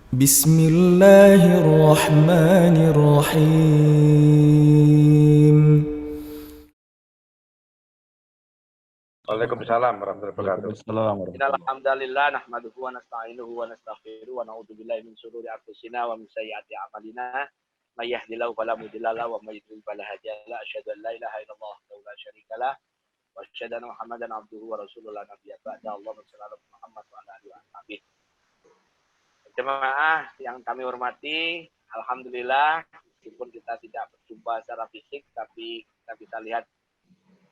بسم الله الرحمن الرحيم. Waalaikumsalam warahmatullahi wabarakatuh. Waalaikumsalam warahmatullahi wabarakatuh. Alhamdulillah nahmaduhu wa nasta'inuhu wa nastaghfiruh wa na'udzu billahi min shururi anfusina wa min sayyiati a'malina. May yahdihillahu fala mudilla lahu wa may yudlil fala hadiya lahu. Asyhadu an la ilaha illallah wa la syarika lah wa asyhadu anna Muhammadan abduhu wa rasuluhu la nabiyya ba'da. Allahumma shalli ala Muhammad wa ala alihi wa sahbihi. Jemaah yang kami hormati, alhamdulillah meskipun kita tidak berjumpa secara fisik tapi kita bisa lihat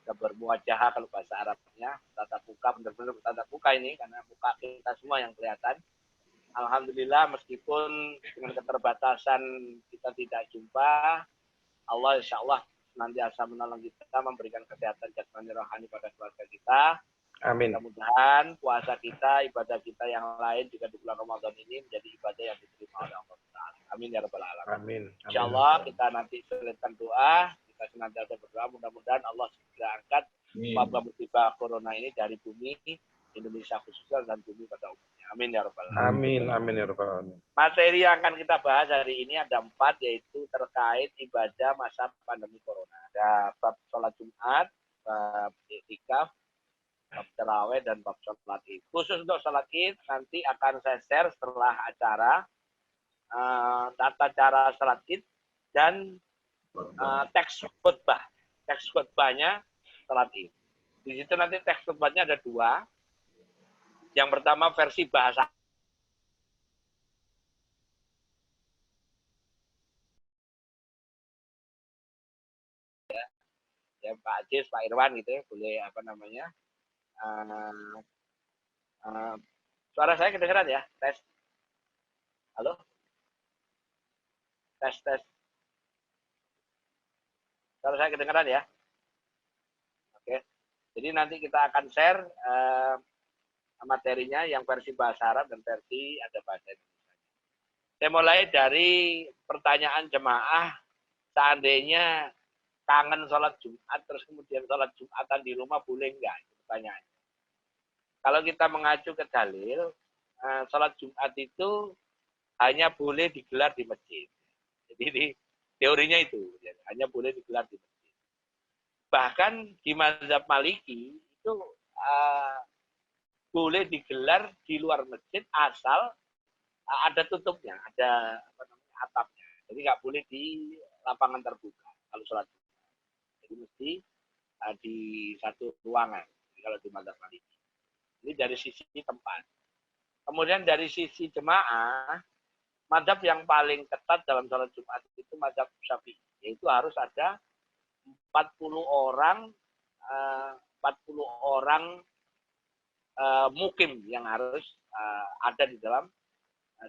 bermuajah kalau bahasa Arabnya, tatap muka, benar-benar tatap muka ini karena muka kita semua yang kelihatan. Alhamdulillah meskipun dengan keterbatasan kita tidak jumpa, Allah insya Allah senantiasa menolong kita, memberikan kesehatan jasmani rohani pada keluarga kita. Amin. Mudah-mudahan puasa kita, ibadah kita yang lain juga di bulan Ramadan ini menjadi ibadah yang diterima oleh Allah Ta'ala. Amin ya rabbal alamin. Amin. Insya Allah kita nanti selesaikan doa, kita senantiasa berdoa mudah-mudahan Allah segera angkat wabah musibah corona ini dari bumi Indonesia khususnya dan bumi pada umumnya. Amin ya rabbal alamin. Amin. Amin ya rabbal alamin. Materi yang akan kita bahas hari ini ada 4, yaitu terkait ibadah masa pandemi corona. Ada bab sholat Jumat, bab iktikaf, bab tarawih, dan bab sholat id. Khusus untuk sholat id nanti akan saya share setelah acara tata cara sholat id dan teks khutbah. Teks khutbahnya sholat id. Di situ nanti teks khutbahnya ada 2. Yang pertama versi bahasa ya Pak Ajis, Pak Irwan gitu ya, boleh apa namanya. Suara saya kedengeran ya? Tes. Halo? Tes. Suara saya kedengeran ya? Oke. Jadi nanti kita akan share materinya yang versi bahasa Arab dan versi ada bahasa Indonesia. Saya mulai dari pertanyaan jemaah, seandainya kangen sholat Jumat, terus kemudian sholat Jumatan di rumah boleh enggak? Pertanyaannya. Kalau kita mengacu ke dalil, sholat Jumat itu hanya boleh digelar di masjid. Jadi di teorinya itu, hanya boleh digelar di masjid. Bahkan di mazhab Maliki itu boleh digelar di luar masjid asal ada tutupnya, ada atapnya. Jadi nggak boleh di lapangan terbuka kalau sholat Jumat. Jadi mesti di satu ruangan. Jadi kalau di mazhab Maliki. Ini dari sisi tempat. Kemudian dari sisi jemaah, mazhab yang paling ketat dalam sholat Jumat itu mazhab Syafi'i, yaitu harus ada 40 orang mukim yang harus ada di dalam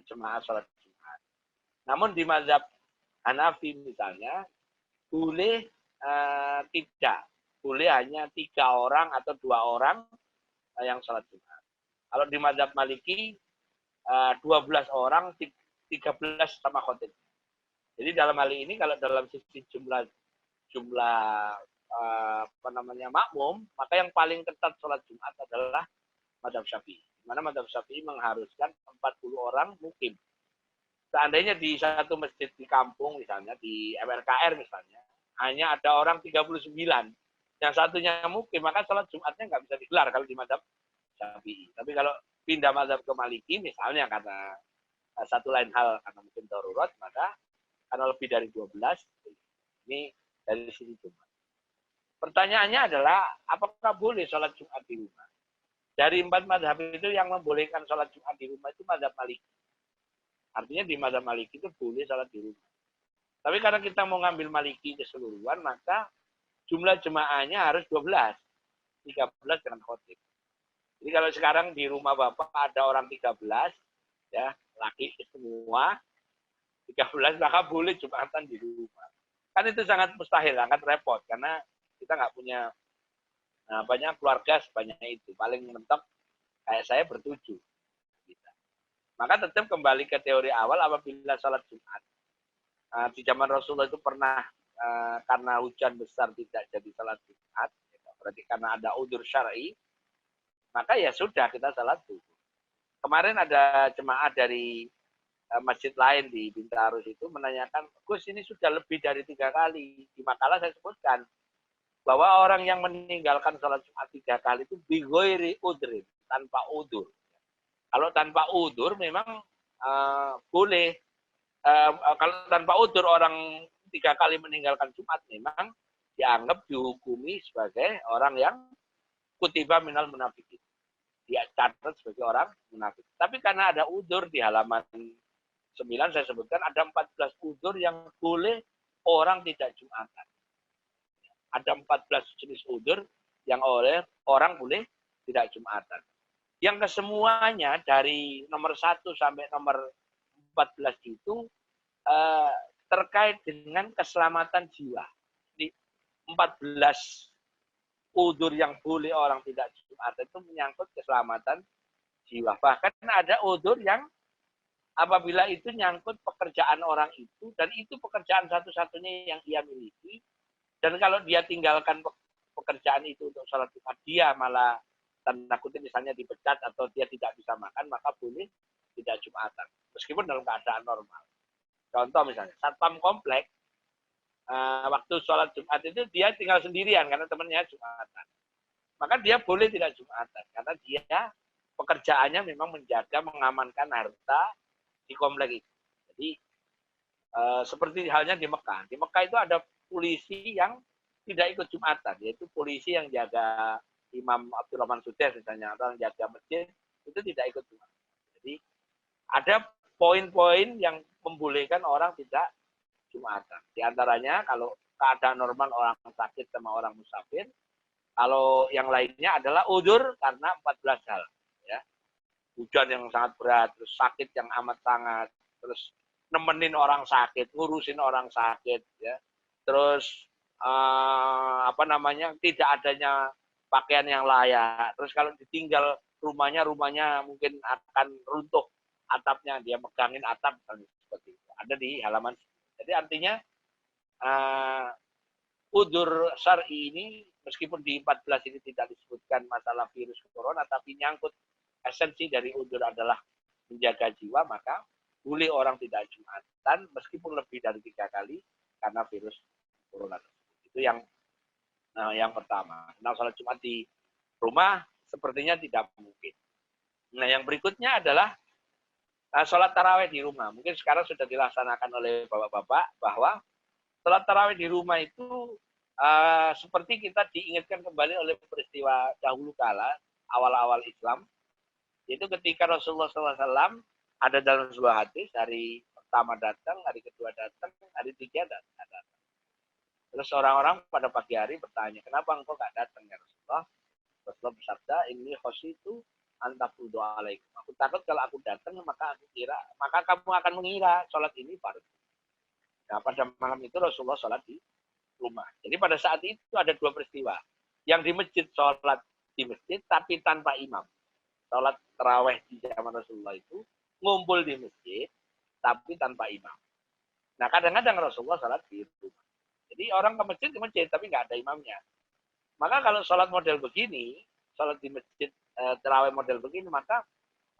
jemaah sholat Jumat. Namun di mazhab Hanafi misalnya boleh tidak, boleh hanya 3 orang atau 2 orang yang sholat Jumat. Kalau di mazhab Maliki 12 orang, 13 sama khotib. Jadi dalam hal ini kalau dalam sisi jumlah makmum, maka yang paling ketat sholat Jumat adalah mazhab Syafi'i. Di mana mazhab Syafi'i mengharuskan 40 orang mukim. Seandainya di satu masjid di kampung misalnya, di MRKR misalnya, hanya ada orang 39, yang satunya mukim, maka sholat Jumatnya nggak bisa digelar kalau di mazhab Syafi'i. Tapi kalau pindah mazhab ke Maliki misalnya karena satu lain hal, karena mungkin darurat, maka karena lebih dari 12, ini dari sisi Jumat. Pertanyaannya adalah, apakah boleh sholat Jumat di rumah? Dari 4 mazhab itu yang membolehkan sholat Jumat di rumah itu mazhab Maliki. Artinya di mazhab Maliki itu boleh sholat di rumah. Tapi karena kita mau ngambil Maliki keseluruhan, maka jumlah jemaahnya harus 12. 13 dengan khotib. Jadi kalau sekarang di rumah Bapak ada orang 13, ya, laki semua, 13, maka boleh Jumatan di rumah. Kan itu sangat mustahil, sangat repot, karena kita nggak punya banyak keluarga sebanyak itu. Paling mentok kayak saya bertujuh. Maka tetap kembali ke teori awal, apabila sholat Jumat. Di zaman Rasulullah itu pernah karena hujan besar tidak jadi sholat Jumat, berarti karena ada udzur syar'i, maka ya sudah kita sholat zuhur. Kemarin ada jemaah dari masjid lain di Bintaro itu menanyakan, Gus ini sudah lebih dari 3 kali. Di makalah saya sebutkan bahwa orang yang meninggalkan sholat Jumat 3 kali itu bighoiri udrin, tanpa udur. Kalau tanpa udur memang boleh. Kalau tanpa udur orang 3 kali meninggalkan Jumat memang dianggap dihukumi sebagai orang yang kutiba minal munafikin. Dia catat sebagai orang munafik. Tapi karena ada udur di halaman 9 saya sebutkan ada 14 udur yang boleh orang tidak Jumatan. Ada 14 jenis udur yang oleh orang boleh tidak Jumatan. Yang kesemuanya dari nomor 1 sampai nomor 14 itu terkait dengan keselamatan jiwa. Di 14 udur yang boleh orang tidak Jumatan itu menyangkut keselamatan jiwa. Bahkan ada udur yang apabila itu nyangkut pekerjaan orang itu, dan itu pekerjaan satu-satunya yang dia miliki, dan kalau dia tinggalkan pekerjaan itu untuk sholat Jumat, dia malah tanda kutip misalnya dipecat atau dia tidak bisa makan, maka boleh tidak Jumatan. Meskipun dalam keadaan normal. Contoh misalnya, satpam komplek, waktu sholat Jumat itu dia tinggal sendirian karena temannya Jumatan. Maka dia boleh tidak Jumatan karena dia pekerjaannya memang menjaga, mengamankan harta di komplek itu. Jadi seperti halnya di Mekah. Di Mekah itu ada polisi yang tidak ikut Jumatan, yaitu polisi yang jaga Imam Abdurrahman Sudes misalnya, atau yang jaga masjid, itu tidak ikut Jumatan. Jadi ada poin-poin yang membolehkan orang tidak Jumatan. Di antaranya kalau keadaan normal orang sakit sama orang musafir, kalau yang lainnya adalah udzur karena 14 hal. Ya. Hujan yang sangat berat, terus sakit yang amat sangat, terus nemenin orang sakit, ngurusin orang sakit, ya. Terus tidak adanya pakaian yang layak. Terus kalau ditinggal rumahnya mungkin akan runtuh atapnya, dia megangin atap seperti itu. Ada di halaman. Jadi artinya udzur syar'i ini meskipun di 14 ini tidak disebutkan masalah virus corona, tapi nyangkut esensi dari udzur adalah menjaga jiwa, maka boleh orang tidak Jumatan meskipun lebih dari 3 kali karena virus corona. Itu yang pertama. Nah, sholat Jumat di rumah sepertinya tidak mungkin. Nah, yang berikutnya adalah sholat tarawih di rumah. Mungkin sekarang sudah dilaksanakan oleh bapak-bapak bahwa sholat tarawih di rumah itu seperti kita diingatkan kembali oleh peristiwa dahulu kala, awal-awal Islam. Itu ketika Rasulullah SAW ada dalam sebuah hadis, hari pertama datang, hari kedua datang, hari ketiga datang. Terus orang-orang pada pagi hari bertanya, kenapa engkau nggak datang ya Rasulullah? Rasulullah bersabda, ini khositu antafudhu alaikum. Aku takut kalau aku datang, maka kamu akan mengira sholat ini fardu. Nah, pada malam itu Rasulullah sholat di rumah. Jadi pada saat itu ada 2 peristiwa. Yang di masjid sholat di masjid, tapi tanpa imam. Sholat taraweh di zaman Rasulullah itu ngumpul di masjid, tapi tanpa imam. Nah, kadang-kadang Rasulullah sholat di rumah. Jadi orang ke masjid, tapi nggak ada imamnya. Maka kalau sholat model begini, sholat di masjid taraweh model begini, maka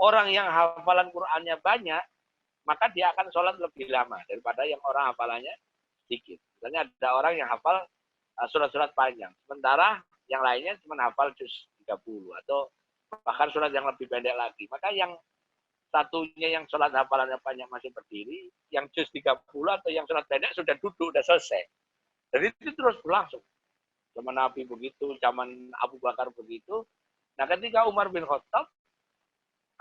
orang yang hafalan Qur'annya banyak, maka dia akan sholat lebih lama daripada yang orang hafalannya sedikit. Misalnya ada orang yang hafal surat-surat panjang, sementara yang lainnya cuma hafal juz 30 atau bahkan surat yang lebih pendek lagi. Maka yang satunya yang sholat hafalannya panjang masih berdiri, yang juz 30 atau yang sholat pendek sudah duduk, sudah selesai. Jadi itu terus berlangsung. Zaman Nabi begitu, zaman Abu Bakar begitu. Nah, ketika Umar bin Khattab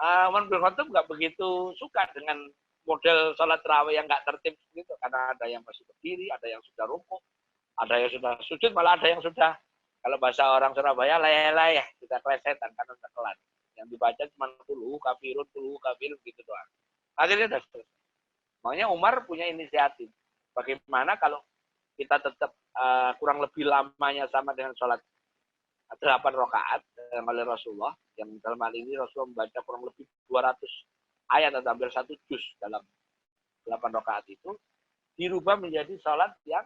nggak begitu suka dengan model sholat tarawih yang nggak tertib gitu, karena ada yang masih berdiri, ada yang sudah rukuk, ada yang sudah sujud, malah ada yang sudah, kalau bahasa orang Surabaya, leleh, sudah kelesetan karena sudah kelar. Yang dibaca cuma tuluhu kafirun gitu doang. Akhirnya sudah selesai. Makanya Umar punya inisiatif. Bagaimana kalau kita tetap kurang lebih lamanya sama dengan sholat 8 rakaat oleh Rasulullah, yang dalam hal ini Rasulullah membaca kurang lebih 200 ayat atau hampir 1 juz dalam 8 rakaat itu, dirubah menjadi sholat yang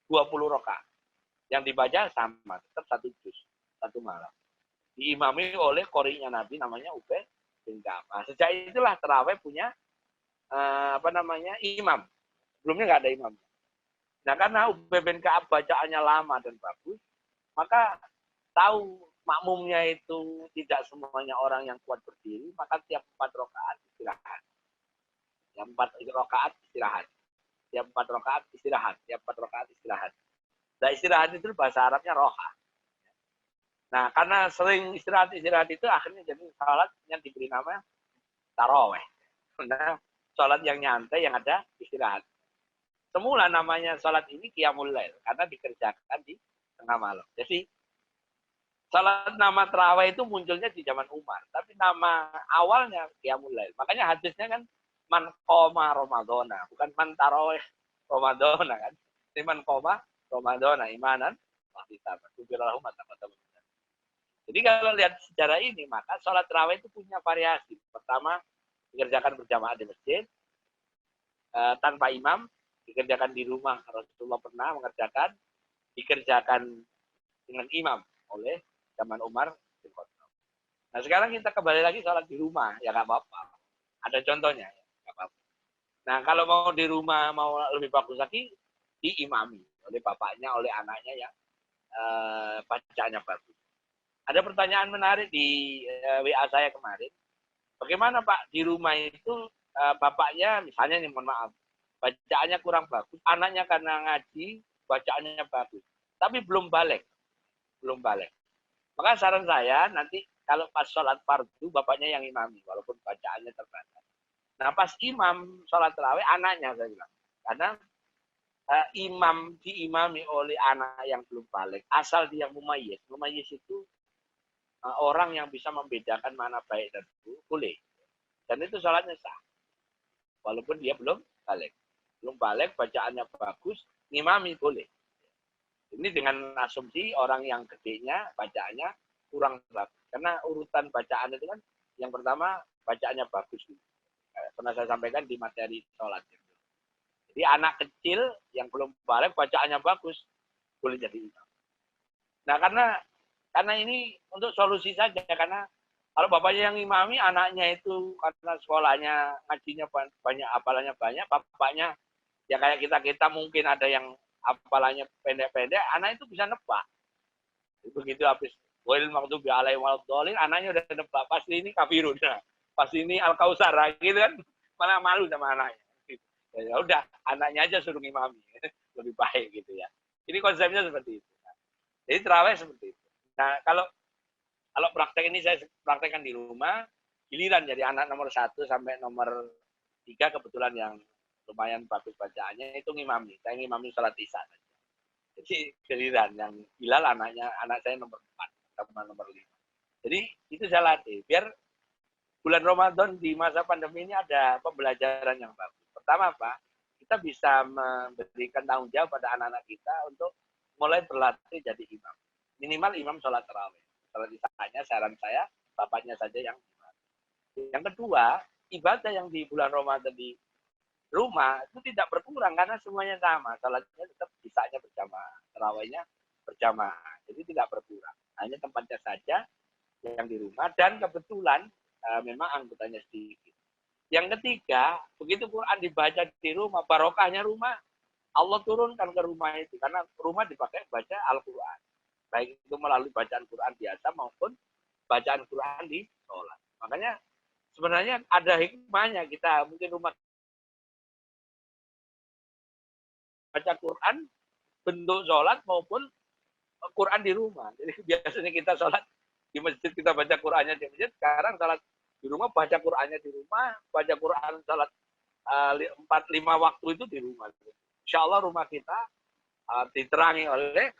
20 rakaat. Yang dibaca sama, tetap 1 juz, 1 malam. Diimami oleh qori'nya Nabi namanya Ubay bin Ka'ab. Nah, sejak itulah tarawih punya imam. Sebelumnya nggak ada imam. Nah, karena Ubay bin Ka'ab bacaannya lama dan bagus, maka tahu makmumnya itu tidak semuanya orang yang kuat berdiri, maka tiap 4 rakaat istirahat. Tiap 4 rakaat istirahat. Tiap 4 rakaat istirahat. Tiap 4 rakaat istirahat. Nah, istirahat itu bahasa Arabnya roha. Nah, karena sering istirahat itu akhirnya jadi salat yang diberi nama taraweh. Nah, salat yang nyantai yang ada istirahat. Semula namanya salat ini qiyamul lail karena dikerjakan di tengah malam. Jadi salat nama tarawih itu munculnya di zaman Umar, tapi nama awalnya qiyamul lail. Makanya hadisnya kan man qoma ramadhana, bukan man tarawih ramadhana kan. Ini man qoma ramadhana imanan wa ihtisaban. Jadi kalau lihat sejarah ini, maka salat tarawih itu punya variasi. Pertama, dikerjakan berjamaah di masjid tanpa imam, dikerjakan di rumah. Rasulullah pernah mengerjakan, dikerjakan dengan imam oleh zaman Umar bin Khattab. Nah, sekarang kita kembali lagi sholat di rumah, ya nggak apa-apa. Ada contohnya, ya nggak apa-apa. Nah, kalau mau di rumah, mau lebih bagus lagi, diimami oleh bapaknya, oleh anaknya yang bacaannya bagus. Ada pertanyaan menarik di WA saya kemarin. Bagaimana Pak, di rumah itu bapaknya, misalnya nih, mohon maaf, bacaannya kurang bagus, anaknya karena ngaji, bacaannya bagus, tapi belum balik. Maka saran saya nanti kalau pas sholat fardu, bapaknya yang imami, walaupun bacaannya terbatas. Nah, pas imam sholat tarawih, anaknya saya bilang. Karena imam diimami oleh anak yang belum balik, asal dia mumayyiz. Mumayyiz itu orang yang bisa membedakan mana baik dan buruk, boleh. Dan itu sholatnya sah. Walaupun dia belum balik. Belum balik, bacaannya bagus, ngimami boleh. Ini dengan asumsi orang yang gedenya bacaannya kurang bagus. Karena urutan bacaan itu kan yang pertama bacaannya bagus. Pernah saya sampaikan di materi sholat. Jadi anak kecil yang belum balik bacaannya bagus, boleh jadi imam. Nah, karena ini untuk solusi saja, karena kalau bapaknya yang imami, anaknya itu karena sekolahnya, ngajinya banyak, hafalannya banyak, bapaknya ya kayak kita mungkin ada yang hafalannya pendek-pendek, anak itu bisa nebak. Begitu habis Wail maghdubi alaihim waladdallin, anaknya udah nebak, pasti ini kafirun, pasti ini al-kausar, gitu kan, malah malu sama anaknya. Ya udah, anaknya aja suruh imami, lebih baik gitu ya. Ini konsepnya seperti itu. Jadi terawih seperti itu. Nah, kalau praktek ini saya praktekkan di rumah, giliran jadi anak nomor 1 sampai nomor 3 kebetulan yang lumayan bagus bacaannya itu ngimami. Saya ngimami sholat isya. Jadi giliran yang Bilal anak saya nomor 4 sama nomor 5. Jadi itu saya latih biar bulan Ramadan di masa pandemi ini ada pembelajaran yang bagus. Pertama apa? Kita bisa memberikan tanggung jawab pada anak-anak kita untuk mulai berlatih jadi imam. Minimal imam sholat tarawih. Kalau ditanya, saran saya, bapaknya saja yang imam. Yang kedua, ibadah yang di bulan Ramadan di rumah itu tidak berkurang karena semuanya sama. Sholatnya tetap bisanya berjamaah, tarawihnya berjamaah. Jadi tidak berkurang. Hanya tempatnya saja yang di rumah dan kebetulan memang anggotanya sedikit. Yang ketiga, begitu Quran dibaca di rumah, barokahnya rumah, Allah turunkan ke rumah itu. Karena rumah dipakai baca Al-Quran. Baik itu melalui bacaan Quran biasa maupun bacaan Quran di sholat. Makanya sebenarnya ada hikmahnya kita mungkin rumah baca Quran bentuk sholat maupun Quran di rumah. Jadi biasanya kita sholat di masjid, kita baca Qurannya di masjid, sekarang sholat di rumah, baca Qurannya di rumah, baca Quran sholat 4-5 waktu itu di rumah. Insya Allah rumah kita diterangi oleh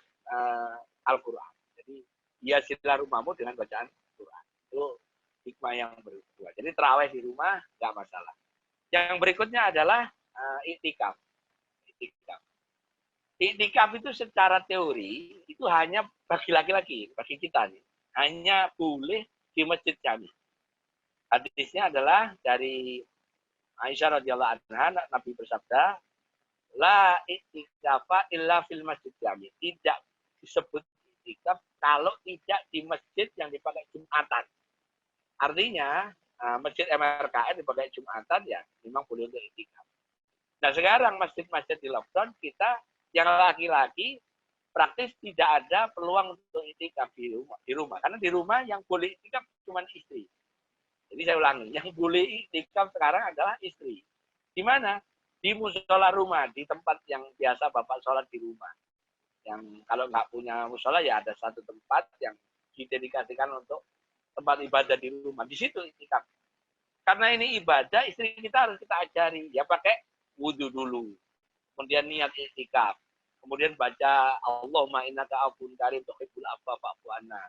Al-Quran. Jadi hiasilah rumahmu dengan bacaan Quran. Itu hikmah yang kedua. Jadi terawih di rumah nggak masalah. Yang berikutnya adalah iktikaf. Iktikaf itu secara teori itu hanya bagi laki-laki, bagi kita nih. Hanya boleh di masjid kami. Hadisnya adalah dari Aisyah radhiyallahu anha, Nabi bersabda, la iktikafa illa fil masjid kami. Tidak disebut iktikaf kalau tidak di masjid yang dipakai Jumatan. Artinya masjid MRKR dipakai Jumatan ya memang boleh untuk itikaf. Nah sekarang masjid-masjid di lockdown kita yang laki-laki praktis tidak ada peluang untuk itikaf di rumah. Karena di rumah yang boleh itikaf cuma istri. Jadi saya ulangi, yang boleh itikaf sekarang adalah istri. Di mana? Di musola rumah, di tempat yang biasa Bapak sholat di rumah. Yang kalau nggak punya musola ya ada satu tempat yang didedikasikan untuk tempat ibadah di rumah. Di situ itikaf. Karena ini ibadah, istri kita harus kita ajari. Ya pakai wudhu dulu. Kemudian niat itikaf. Kemudian baca Allahumma innaka afuwwun karim tuhibbul afwa fa'fu anna.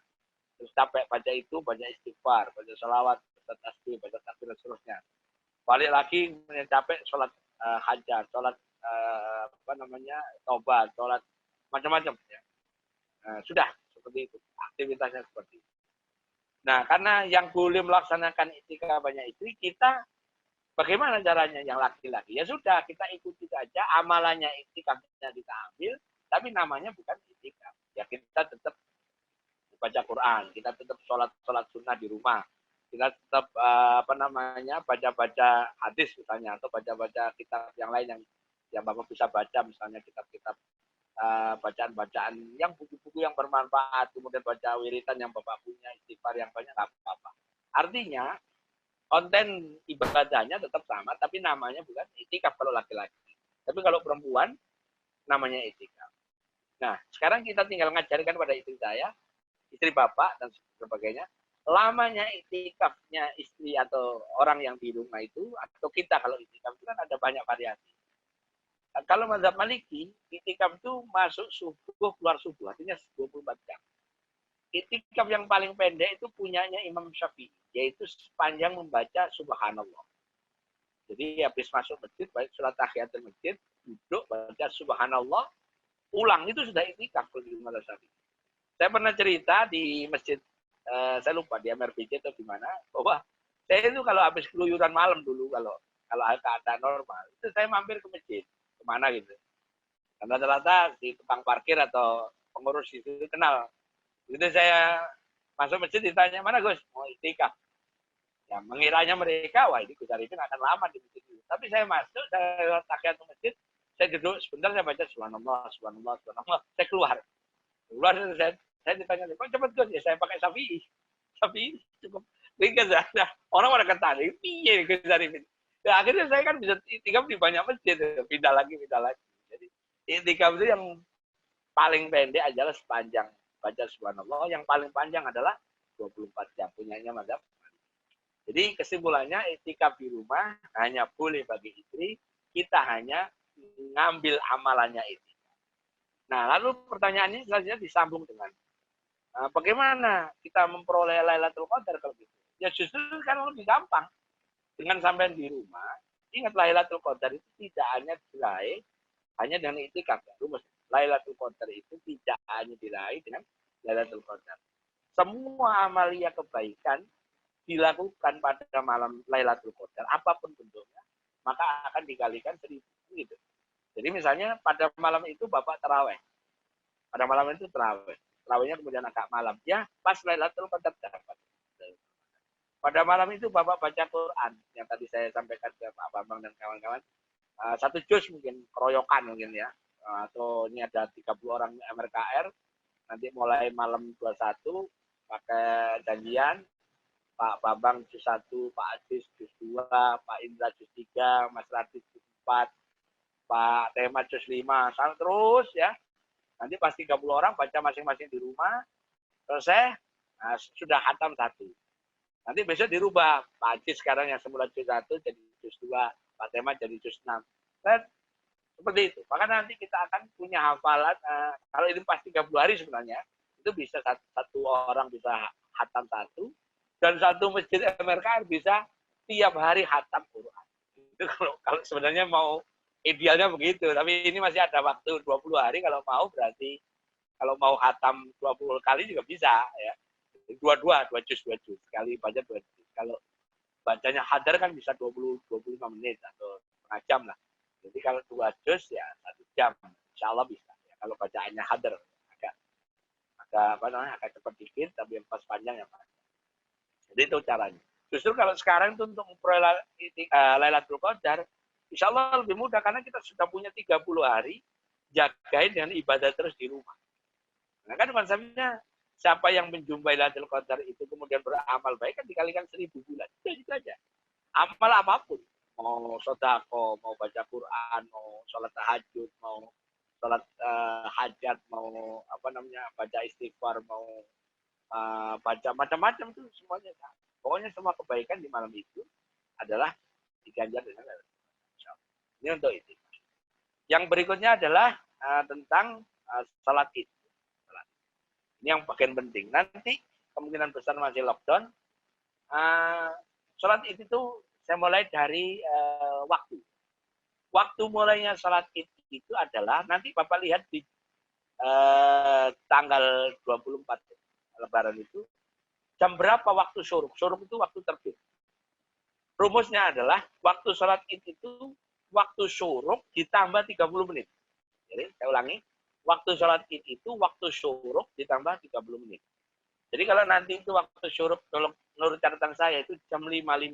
Terus capek baca itu, baca istighfar, baca salawat, baca tasbih, baca takbir dan seterusnya. Balik lagi kemudian capek sholat hajat, sholat tobat, sholat macam-macam ya. Sudah seperti itu, aktivitasnya seperti itu. Nah, karena yang boleh melaksanakan itikaf banyak istri, kita bagaimana caranya yang laki-laki? Ya sudah, kita ikuti saja amalannya itikafnya kita ambil, tapi namanya bukan itikaf. Ya kita tetap baca Quran, kita tetap sholat sunnah di rumah, kita tetap baca-baca hadis misalnya, atau baca-baca kitab yang lain yang Bapak bisa baca, misalnya kitab-kitab bacaan-bacaan yang buku-buku yang bermanfaat, kemudian baca wiritan yang Bapak punya, istighfar yang banyak, nggak apa-apa. Artinya konten ibadahnya tetap sama, tapi namanya bukan itikaf kalau laki-laki. Tapi kalau perempuan, namanya itikaf. Nah, sekarang kita tinggal ngajarkan pada istri saya, istri Bapak, dan sebagainya, lamanya itikafnya istri atau orang yang di rumah itu, atau kita kalau itikaf itu kan ada banyak variasi. Kalau mazhab Maliki, itikaf itu masuk subuh, keluar subuh, artinya 24 jam. Itikaf yang paling pendek itu punyanya Imam Syafi'i, yaitu sepanjang membaca Subhanallah. Jadi habis masuk masjid, baik sholat tahiyatul masjid, duduk baca Subhanallah, ulang, itu sudah itikaf kalau di mazhab Syafi'i. Saya pernah cerita di masjid, saya lupa di MRBC atau di mana, bahwa saya itu kalau habis keluyuran malam dulu, kalau keadaan normal, itu saya mampir ke masjid, kemana gitu. Dan rata-rata di tukang parkir atau pengurus itu kenal. Itu saya masuk masjid ditanya, mana Gus? Mau itikaf. Ya, mengiranya mereka, wah ini Gus Arifin akan lama di masjid itu. Tapi saya masuk, saya tahiyatul masjid, saya duduk sebentar, saya baca subhanallah, subhanallah, subhanallah. Saya keluar. Saya ditanya, kok cepat Gus? Ya saya pakai Syafi'i cukup ringkas ya. Orang pada kata, piye Gus Arifin. Ya, akhirnya saya kan bisa itikaf di banyak masjid, pindah lagi. Jadi itikaf itu yang paling pendek adalah sepanjang baca subhanallah, yang paling panjang adalah 24 jam punyanya mazhab. Jadi kesimpulannya itikaf di rumah hanya boleh bagi istri, kita hanya ngambil amalannya itikaf. Nah, lalu pertanyaannya selanjutnya disambung dengan bagaimana kita memperoleh Lailatul Qadar kalau gitu? Ya justru kan lebih gampang. Dengan sampai di rumah, ingat Lailatul Qadar itu tidak hanya diraih hanya dengan itikaf. Lailatul Qadar itu tidak hanya diraih dengan Lailatul Qadar. Semua amalia kebaikan dilakukan pada malam Lailatul Qadar, apapun bentuknya, maka akan dikalikan 1000 gitu. Jadi misalnya pada malam itu Bapak taraweh. Pada malam itu taraweh. Tarawehnya kemudian agak malam. Ya, pas Lailatul Qadar dapat. Pada malam itu Bapak baca Quran yang tadi saya sampaikan ke Pak Bambang dan kawan-kawan. Satu juz mungkin, keroyokan mungkin ya. Atau ini ada 30 orang MRKR. Nanti mulai malam 21 pakai janjian. Pak Bambang juz 1, Pak Adis juz 2, Pak Indra juz 3, Mas Radit juz 4, Pak Tema juz 5. Sampai terus ya. Nanti pasti 30 orang baca masing-masing di rumah. Selesai, sudah khatam 1. Nanti besok dirubah. Pak Haji sekarang yang semula juz 1 jadi juz 2. Pak Tema jadi juz 6. Dan seperti itu. Maka nanti kita akan punya hafalan. Kalau ini pas 30 hari sebenarnya. Itu bisa satu orang bisa hatam 1. Dan satu masjid MRKR bisa tiap hari hatam Quran. Itu kalau sebenarnya mau idealnya begitu. Tapi ini masih ada waktu 20 hari. Kalau mau berarti kalau mau hatam 20 kali juga bisa ya. Dua juz sekali baca 2 juz. Kalau bacanya hadar kan bisa 25 menit atau setengah jam lah. Jadi kalau 2 juz ya 1 jam, insya Allah bisa. Ya, kalau bacaannya hadar agak cepat dikit, tapi yang pas panjang yang panjang. Jadi itu caranya. Justru kalau sekarang itu untuk memperoleh Lailatul Qadar, insya Allah lebih mudah karena kita sudah punya 30 hari jagain dengan ibadah terus di rumah. Nah kan konsepnya siapa yang menjumpai Lailatul Qadar itu kemudian beramal baik kan dikalikan 1000 bulan. Itu aja. Amal apapun. Mau sodako, mau baca Quran, mau sholat tahajud, mau sholat hajat, mau baca istighfar, mau baca macam-macam itu semuanya. Pokoknya semua kebaikan di malam itu adalah diganjar dengan Lailatul Qadar. Ini untuk itu. Yang berikutnya adalah tentang salat Id. Ini yang bagian penting. Nanti kemungkinan besar masih lockdown. Salat Id itu saya mulai dari waktu. Waktu mulainya salat Id itu adalah nanti Bapak lihat di tanggal 24 Lebaran itu jam berapa waktu syuruk. Syuruk itu waktu terbit. Rumusnya adalah waktu salat Id itu waktu syuruk ditambah 30 menit. Jadi saya ulangi, waktu sholat Id itu waktu syuruk ditambah 30 menit. Jadi kalau nanti itu waktu syuruk, menurut catatan saya itu jam 5.50,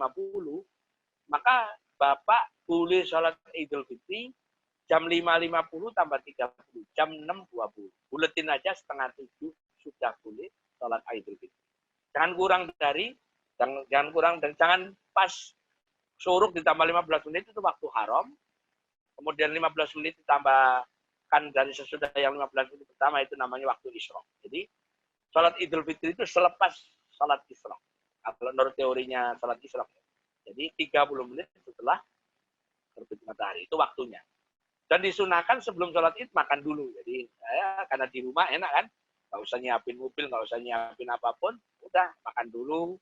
maka Bapak boleh sholat Idul Fitri jam 5.50 tambah 30, jam 6.20. Buletin aja setengah 7 sudah boleh sholat Idul Fitri. Jangan kurang dari, jangan pas syuruk ditambah 15 menit itu waktu haram, kemudian 15 menit ditambahkan dari sesudah yang 15 menit pertama itu namanya waktu isyraq. Jadi sholat Idul Fitri itu selepas sholat isyraq. Kalau menurut teorinya sholat isyraq. Jadi 30 menit setelah terbit matahari itu waktunya. Dan disunahkan sebelum sholat Id makan dulu. Jadi karena di rumah enak kan, nggak usah nyiapin mobil, nggak usah nyiapin apapun, udah makan dulu,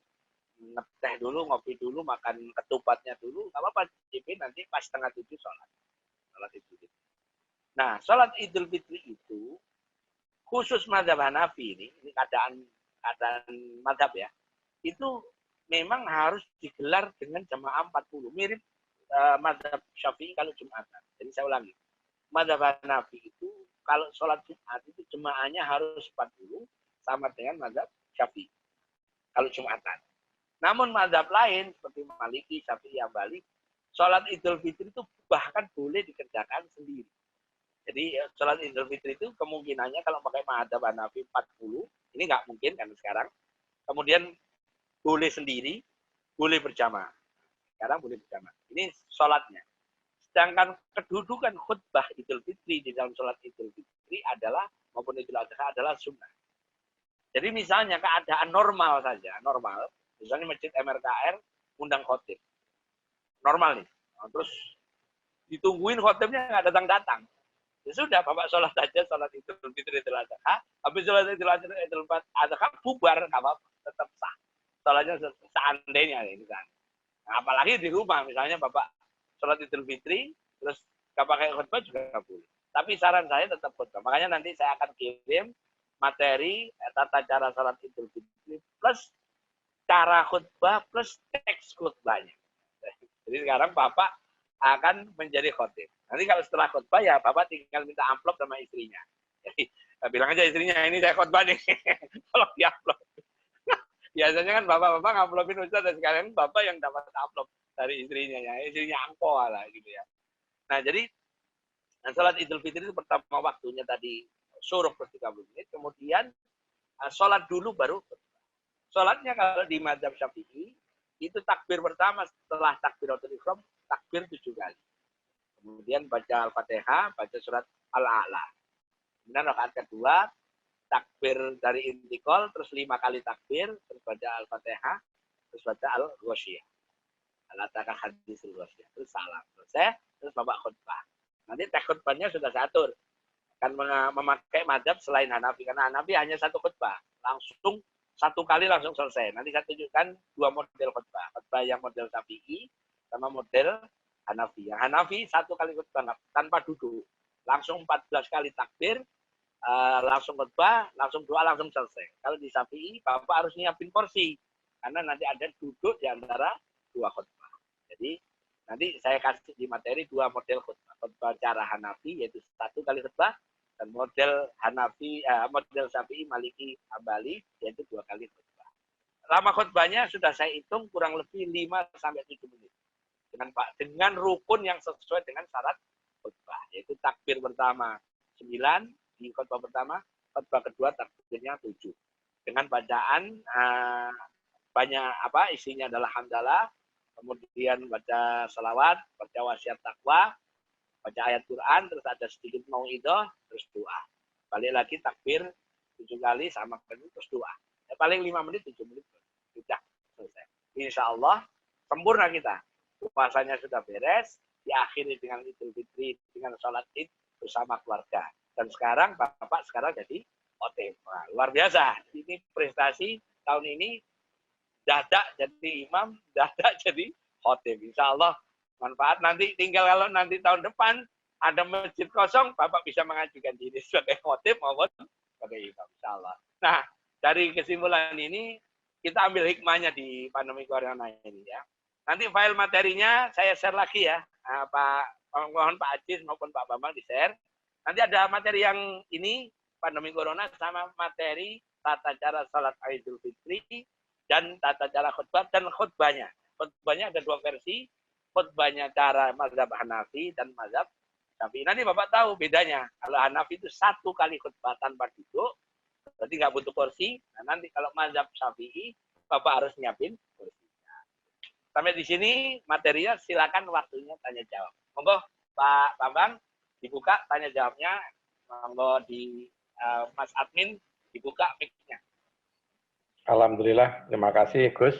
ngeteh dulu, ngopi dulu, makan ketupatnya dulu, nggak apa-apa. Jadi nanti pas setengah 7 sholat. Sholat Idul Fitri. Nah, sholat Idul Fitri itu khusus mazhab Hanafi ini keadaan mazhab ya, itu memang harus digelar dengan jamaah 40. Mirip mazhab Syafi'i kalau Jumatan. Jadi saya ulangi, mazhab Hanafi itu kalau sholat Jumat itu jemaahnya harus 40 sama dengan mazhab Syafi'i kalau Jumatan. Namun mazhab lain seperti Maliki, Syafi'i, Hambali, sholat Idul Fitri itu bahkan boleh dikerjakan sendiri. Jadi sholat Idul Fitri itu kemungkinannya kalau pakai mazhab Hanafi 40, ini nggak mungkin kan sekarang. Kemudian boleh sendiri, boleh berjamaah. Sekarang boleh berjamaah. Ini sholatnya. Sedangkan kedudukan khutbah Idul Fitri di dalam sholat Idul Fitri adalah, maupun Idul Adha adalah sunnah. Jadi misalnya keadaan normal saja, normal. Misalnya masjid MRKR undang khotib. Normal nih. Terus ditungguin khotibnya nggak datang-datang. Ya sudah, Bapak sholat aja, sholat Idul Fitri, Idul Adha. Habis sholat Idul Adha bubar, nggak apa-apa, tetap sah. Sholatnya seandainya ini kan. Nah, apalagi di rumah, misalnya Bapak sholat Idul Fitri, terus nggak pakai khutbah juga nggak boleh. Tapi saran saya tetap khutbah. Makanya nanti saya akan kirim materi tata cara sholat Idul Fitri plus cara khutbah plus teks khutbahnya. Jadi sekarang Bapak akan menjadi khotib. Nanti kalau setelah khutbah ya Bapak tinggal minta amplop sama istrinya. Jadi bilang aja istrinya, ini saya khutbah nih. Kalau di amplop. Biasanya kan bapak-bapak ngamplopin ustaz, dan sekarang bapak yang dapat amplop dari istrinya ya. Istrinya angpo lah gitu ya. Nah jadi sholat Idul Fitri itu pertama waktunya tadi syuruk plus 30 menit. Kemudian sholat dulu baru khutbah. Sholatnya kalau di mazhab Syafi'i itu takbir pertama setelah takbiratul ihram, takbir 7 kali. Kemudian baca Al-Fatihah, baca surat Al-A'la. Kemudian rakaat kedua, takbir dari intikal, terus 5 kali takbir, terus baca Al-Fatihah, terus baca Al-Ghasyiyah. Al-Ataka Hadisul Ghasyiyah. Terus salam. Terus Bapak khutbah. Nanti teks khutbahnya sudah saya atur. Akan memakai mazhab selain Hanafi. Karena Hanafi hanya satu khutbah. Langsung satu kali langsung selesai. Nanti saya tunjukkan 2 model khutbah. Khutbah yang model Syafi'i sama model Hanafi. Yang Hanafi 1 kali khutbah tanpa duduk. Langsung 14 kali takbir, langsung khutbah, langsung doa, langsung selesai. Kalau di Syafi'i, Bapak harus nyiapin porsi. Karena nanti ada duduk di antara 2 khutbah. Jadi nanti saya kasih di materi 2 model khutbah. Khutbah cara Hanafi, yaitu 1 kali khutbah, dan model Hanafi, model Syafi'i, Maliki, Hambali, yaitu 2 kali khutbah. lama khutbahnya sudah saya hitung kurang lebih 5-7 menit. Dengan rukun yang sesuai dengan syarat khutbah, yaitu takbir pertama 9 di khutbah pertama, khutbah kedua takbirnya 7. Dengan bacaan banyak isinya adalah hamdalah, kemudian baca salawat, baca wasiat takwa, baca ayat Quran, terus ada sedikit mauidhah, terus doa. Balik lagi takbir 7 kali sama terus doa. Paling 5 menit, 7 menit sudah selesai. Insya Allah sempurna kita. Puasanya sudah beres, diakhiri dengan Idul Fitri, dengan sholat Id bersama keluarga. Dan sekarang Bapak jadi OTM. Luar biasa. Ini prestasi tahun ini, dadak jadi imam, dadak jadi OTM. Insya Allah manfaat. Nanti tinggal kalau nanti tahun depan ada masjid kosong, Bapak bisa mengajukan diri sebagai OTM maupun sebagai imam. Insya Allah. Nah, dari kesimpulan ini, kita ambil hikmahnya di pandemi corona ini ya. Nanti file materinya saya share lagi ya. Mohon Pak Ajis maupun Pak Bambang di-share. Nanti ada materi yang ini, pandemi corona, sama materi tata cara salat Idul Fitri, dan tata cara khutbah, dan khutbahnya. Khutbahnya ada 2 versi. Khutbahnya cara mazhab Hanafi dan mazhab Syafi'i. Nanti Bapak tahu bedanya. Kalau Hanafi itu 1 kali khutbah tanpa duduk, berarti nggak butuh kursi. Nah, nanti kalau mazhab Syafi'i, Bapak harus nyiapin kursi. Sampai di sini materinya, silakan waktunya tanya jawab. Monggo Pak Bambang dibuka tanya jawabnya. Monggo di Mas Admin dibuka mic-nya. Alhamdulillah, terima kasih Gus.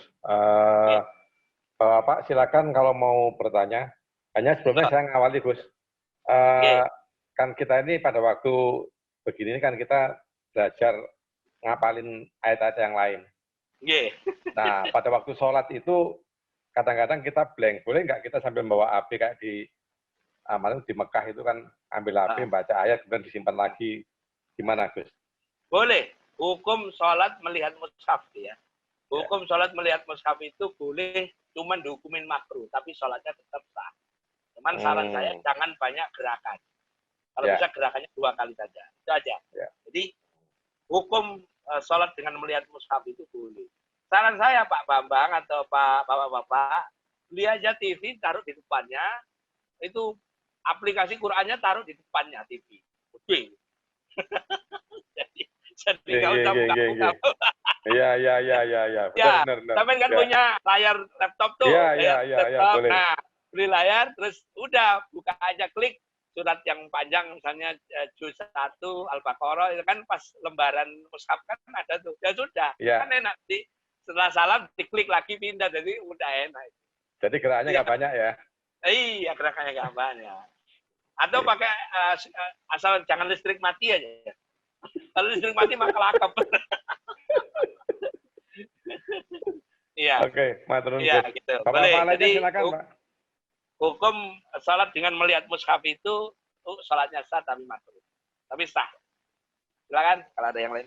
Bapak silakan kalau mau bertanya. Hanya sebelumnya saya ngawali Gus. Kan kita ini pada waktu begini kan kita belajar ngapalin ayat-ayat yang lain. Nah, pada waktu sholat itu kadang-kadang kita blank. Boleh nggak kita sambil membawa HP kayak di Mekah itu kan ambil HP, baca ayat, kemudian disimpan lagi. Gimana, Gus? Boleh. Hukum sholat melihat mushaf ya. Hukum sholat melihat mushaf itu boleh, cuman dihukumin makruh, tapi sholatnya tetap sah. Cuman saran saya jangan banyak gerakan. Kalau bisa gerakannya 2 kali saja. Itu aja. Jadi hukum sholat dengan melihat mushaf itu boleh. Saran saya Pak Bambang atau Pak Bapak-Bapak, beli aja TV, taruh di depannya, itu aplikasi Qurannya taruh di depannya TV. Oke. Jadi nggak usah buka-buka. Iya. Benar. Tapi kan punya layar laptop tuh. Iya, boleh. Nah, beli layar, terus udah buka aja, klik surat yang panjang, misalnya juz 1 Al-Baqarah, itu kan pas lembaran mushaf kan ada tuh. Ya sudah, kan enak. Setelah salam diklik lagi pindah, jadi udah enak. Jadi gerakannya nggak banyak ya? Iya, gerakannya nggak banyak. Atau pakai asal jangan listrik mati aja. Kalau listrik mati maka lakap. Iya. Oke, matur nuwun. Iya, gitu. Boleh. Jadi silakan, Pak. Hukum salat dengan melihat mushaf itu salatnya sah tapi makruh. Tapi sah. Silakan kalau ada yang lain.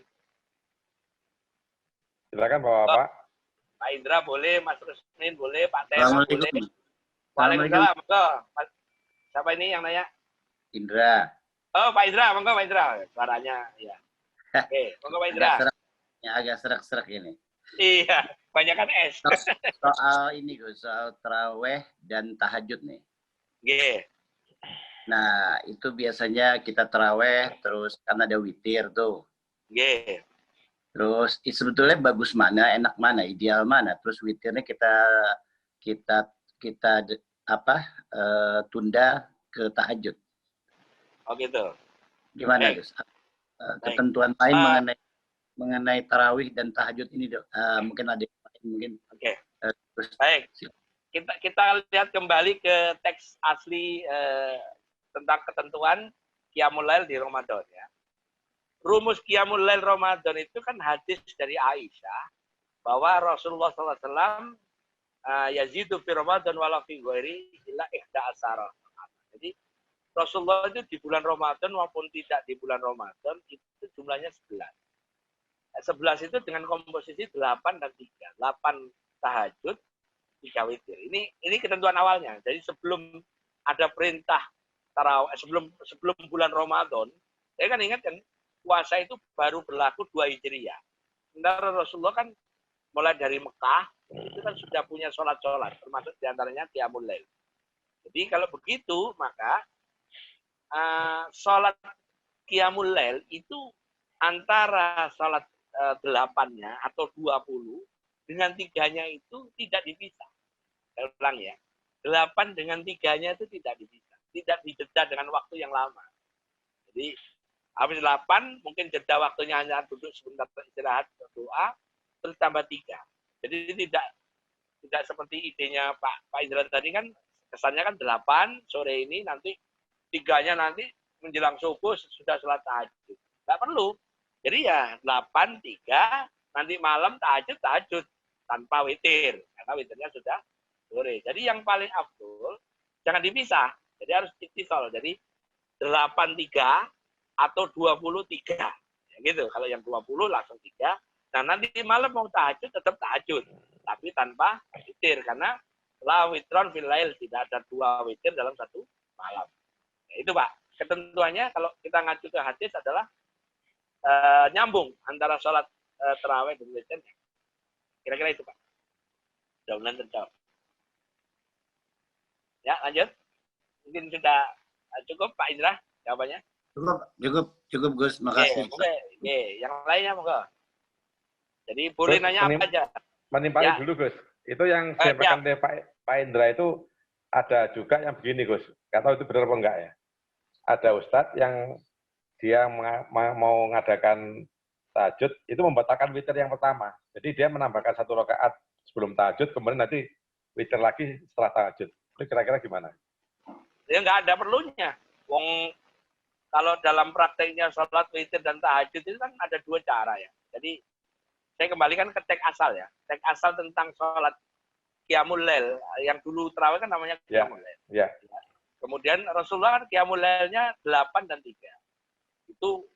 Silakan Bapak. Pak Indra boleh, Mas Rusmin boleh, Pak Tera boleh. Waalaikumsalam. Monggo. Siapa ini yang nanya? Indra. Oh, Pak Indra, monggo Pak Indra. Suaranya ya. Oke, monggo Pak Indra. Agak serak-serak ini. Iya, banyak kan es. Soal ini Gus, soal taraweh dan tahajud nih. Nah, itu biasanya kita taraweh, terus kan ada witir tuh. Terus sebetulnya bagus mana, enak mana, ideal mana. Terus witirnya kita tunda ke tahajud. Oh gitu. Gimana Gus? Ketentuan lain mengenai tarawih dan tahajud ini, mungkin ada yang lain mungkin. Baik. Kita lihat kembali ke teks asli tentang ketentuan Qiyamul Lail di Ramadan ya. Rumus Qiyamul Lail Ramadan itu kan hadis dari Aisyah bahwa Rasulullah SAW yazidu fi Ramadan wala fi ghairi illa ihda asara. Jadi Rasulullah itu di bulan Ramadan maupun tidak di bulan Ramadan itu jumlahnya 11. 11 itu dengan komposisi 8 dan 3. 8 tahajud, 3 witir. Ini ketentuan awalnya. Jadi sebelum ada perintah tarawih, sebelum bulan Ramadan, saya kan ingat kan puasa itu baru berlaku 2 Hijriah. Sementara Rasulullah kan mulai dari Mekah, itu kan sudah punya sholat-sholat, termasuk diantaranya Qiyamul Lail. Jadi kalau begitu, maka sholat Qiyamul Lail itu antara sholat 8-nya atau 20 dengan 3-nya itu tidak dipisah. Saya ulang ya. 8 dengan 3-nya itu tidak dipisah. Tidak dijeda dengan waktu yang lama. Jadi habis 8 mungkin jeda waktunya hanya duduk sebentar istirahat berdoa terus tambah 3. Jadi tidak seperti idenya Pak Indra tadi kan kesannya kan 8 sore ini nanti 3-nya nanti menjelang subuh sudah sholat tahajud. Enggak perlu. Jadi ya 8 3 nanti malam tahajud tanpa witir karena witirnya sudah sore. Jadi yang paling afdol jangan dipisah. Jadi harus ittisal. Jadi 8 3 atau 23. Ya gitu. Kalau yang 20 langsung 3. Nah, nanti malam mau tahajud tetap tahajud, tapi tanpa witir karena la witron fil lail, tidak ada 2 witir dalam satu malam. Ya, itu Pak. Ketentuannya kalau kita ngacu ke hadis adalah nyambung antara sholat tarawih dan witir. Kira-kira itu Pak. Mudah-mudahan terjawab. Ya, lanjut. Mungkin sudah cukup Pak Indra jawabannya. Cukup Gus, makasih. Oke. Yang lainnya monggo. Jadi boleh Gus, nanya apa aja. Menimpali dulu Gus. Itu yang disampaikan oleh Pak Indra itu ada juga yang begini Gus. Nggak tahu itu benar apa enggak ya. Ada Ustadz yang dia mau mengadakan tahajud, itu membatalkan witir yang pertama. Jadi dia menambahkan 1 rakaat sebelum tahajud, kemudian nanti witir lagi setelah tahajud. Itu kira-kira gimana? Ya nggak ada perlunya. Wong kalau dalam prakteknya sholat witir dan tahajud itu kan ada 2 cara ya. Jadi saya kembalikan ke teks asal ya. Teks asal tentang sholat Qiyamul Lail yang dulu terawih kan namanya Qiyamul Lail. Ya. Kemudian Rasulullah kan Qiyamul Lailnya 8 dan 3. Itu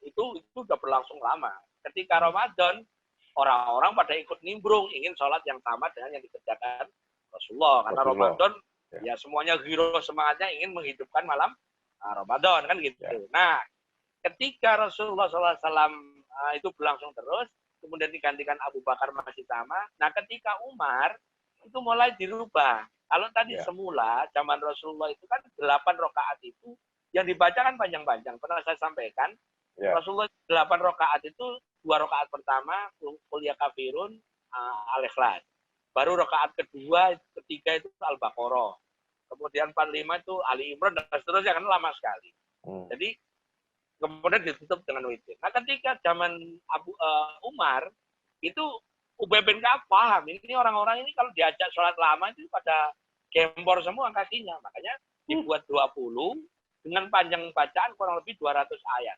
udah berlangsung lama. Ketika Ramadan orang-orang pada ikut nimbrung ingin sholat yang sama dengan yang dikerjakan Rasulullah. Karena Ramadan ya semuanya giro semangatnya ingin menghidupkan malam Ramadan kan gitu. Ya. Nah, ketika Rasulullah SAW itu berlangsung terus, kemudian digantikan Abu Bakar masih sama. Nah, ketika Umar itu mulai dirubah. Kalau tadi semula zaman Rasulullah itu kan 8 rakaat itu yang dibaca kan panjang-panjang. Pernah saya sampaikan, Rasulullah 8 rakaat itu 2 rakaat pertama Qul ya kafirun Al-Ikhlas. Baru rakaat kedua, ketiga itu Al-Baqarah. Kemudian 45 itu Ali Imran dan seterusnya kan lama sekali. Jadi kemudian ditutup dengan witir. Nah, ketika zaman Umar itu Ubay bin Ka'ab paham ini orang-orang ini kalau diajak sholat lama itu pada gempor semua kakinya. Makanya dibuat 20 dengan panjang bacaan kurang lebih 200 ayat.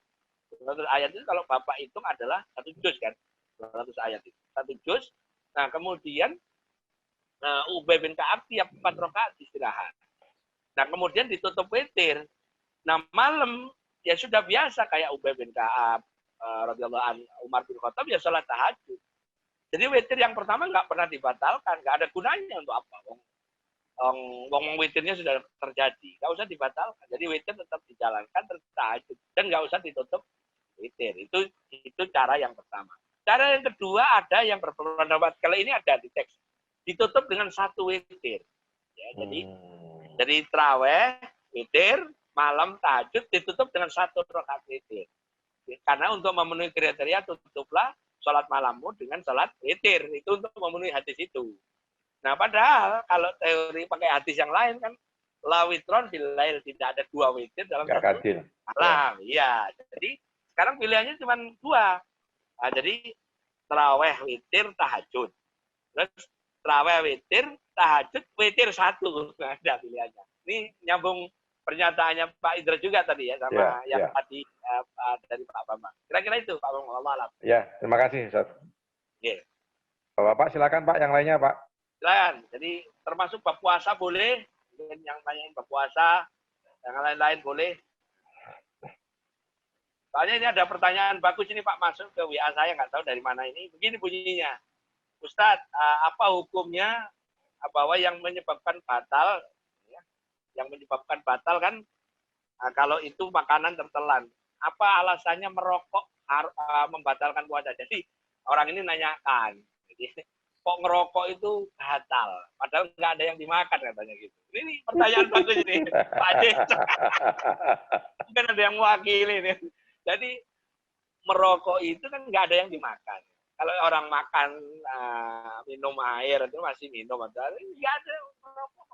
200 ayat itu kalau Bapak hitung adalah 1 juz kan. 200 ayat itu. 1 juz. Nah, kemudian Ubay bin Ka'ab tiap 4 rakaat istirahat. Nah, kemudian ditutup witir. Nah, malam ya sudah biasa kayak Ubay bin Ka'ab, radhiyallahu anhu, Umar bin Khattab ya sholat tahajud. Jadi witir yang pertama nggak pernah dibatalkan, nggak ada gunanya untuk apa. Wong witirnya sudah terjadi, nggak usah dibatalkan. Jadi witir tetap dijalankan, tetap tahajud dan nggak usah ditutup witir. Itu cara yang pertama. Cara yang kedua ada yang berpendapat kalau ini ada di teks ditutup dengan 1 witir. Ya, jadi traweh witir malam tahajud ditutup dengan 1 rakaat witir. Karena untuk memenuhi kriteria tutuplah sholat malammu dengan sholat witir. Itu untuk memenuhi hadis itu. Nah, padahal kalau teori pakai hadis yang lain kan la witron fil lail, tidak ada 2 witir dalam satu malam. Iya. Jadi sekarang pilihannya cuma 2. Nah, jadi tarawih witir tahajud. Terus tarawih witir tahajud witir 1. Nah, ada pilihannya. Ini nyambung pernyataannya Pak Indra juga tadi ya sama yang tadi dari Pak Bambang. Kira-kira itu Pak Bambang. Allah. Ya, terima kasih Ustaz. Yeah. Bapak silakan Pak, yang lainnya Pak. Silakan. Jadi termasuk bab puasa boleh, mungkin yang tanyain bab puasa, yang lain-lain boleh. Soalnya ini ada pertanyaan bagus ini Pak masuk ke WA saya, nggak tahu dari mana ini. Begini bunyinya, Ustadz, apa hukumnya bahwa yang menyebabkan batal? Yang menyebabkan batal kan kalau itu makanan tertelan. Apa alasannya merokok membatalkan puasa? Jadi orang ini nanyakan. Jadi kok ngerokok itu batal, padahal nggak ada yang dimakan katanya gitu. Ini pertanyaan bagus ini, Pak Des. Mungkin ada yang mewakili nih. Jadi merokok itu kan nggak ada yang dimakan. Kalau orang makan minum air itu masih minum, padahal nggak ada merokok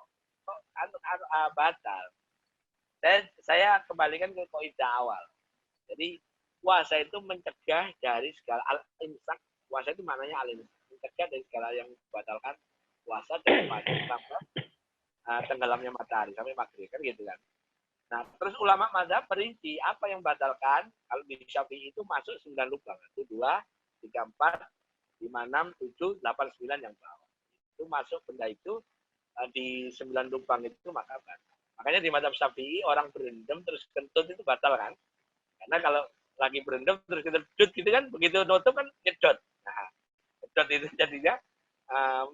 batal. Dan saya kembalikan ke kaidah awal. Jadi puasa itu mencegah dari segala al-imsak. Puasa itu maknanya al-imsak, mencegah dari segala yang membatalkan puasa dari pagi sampai tenggelamnya matahari sampai maghrib kan gitu kan. Nah, terus ulama mazhab perinci apa yang batalkan. Kalau di Syafi'i itu masuk 9 lubang. Itu 2, 3, 4, 5, 6, 7, 8, 9 yang bawah. Itu masuk benda itu di 9 lubang itu maka batal. Makanya di mazhab Syafi'i orang berendam terus kentut itu batal kan. Karena kalau lagi berendam terus kentut gitu kan, begitu nutup kan kedot. Nah, kedot itu jadinya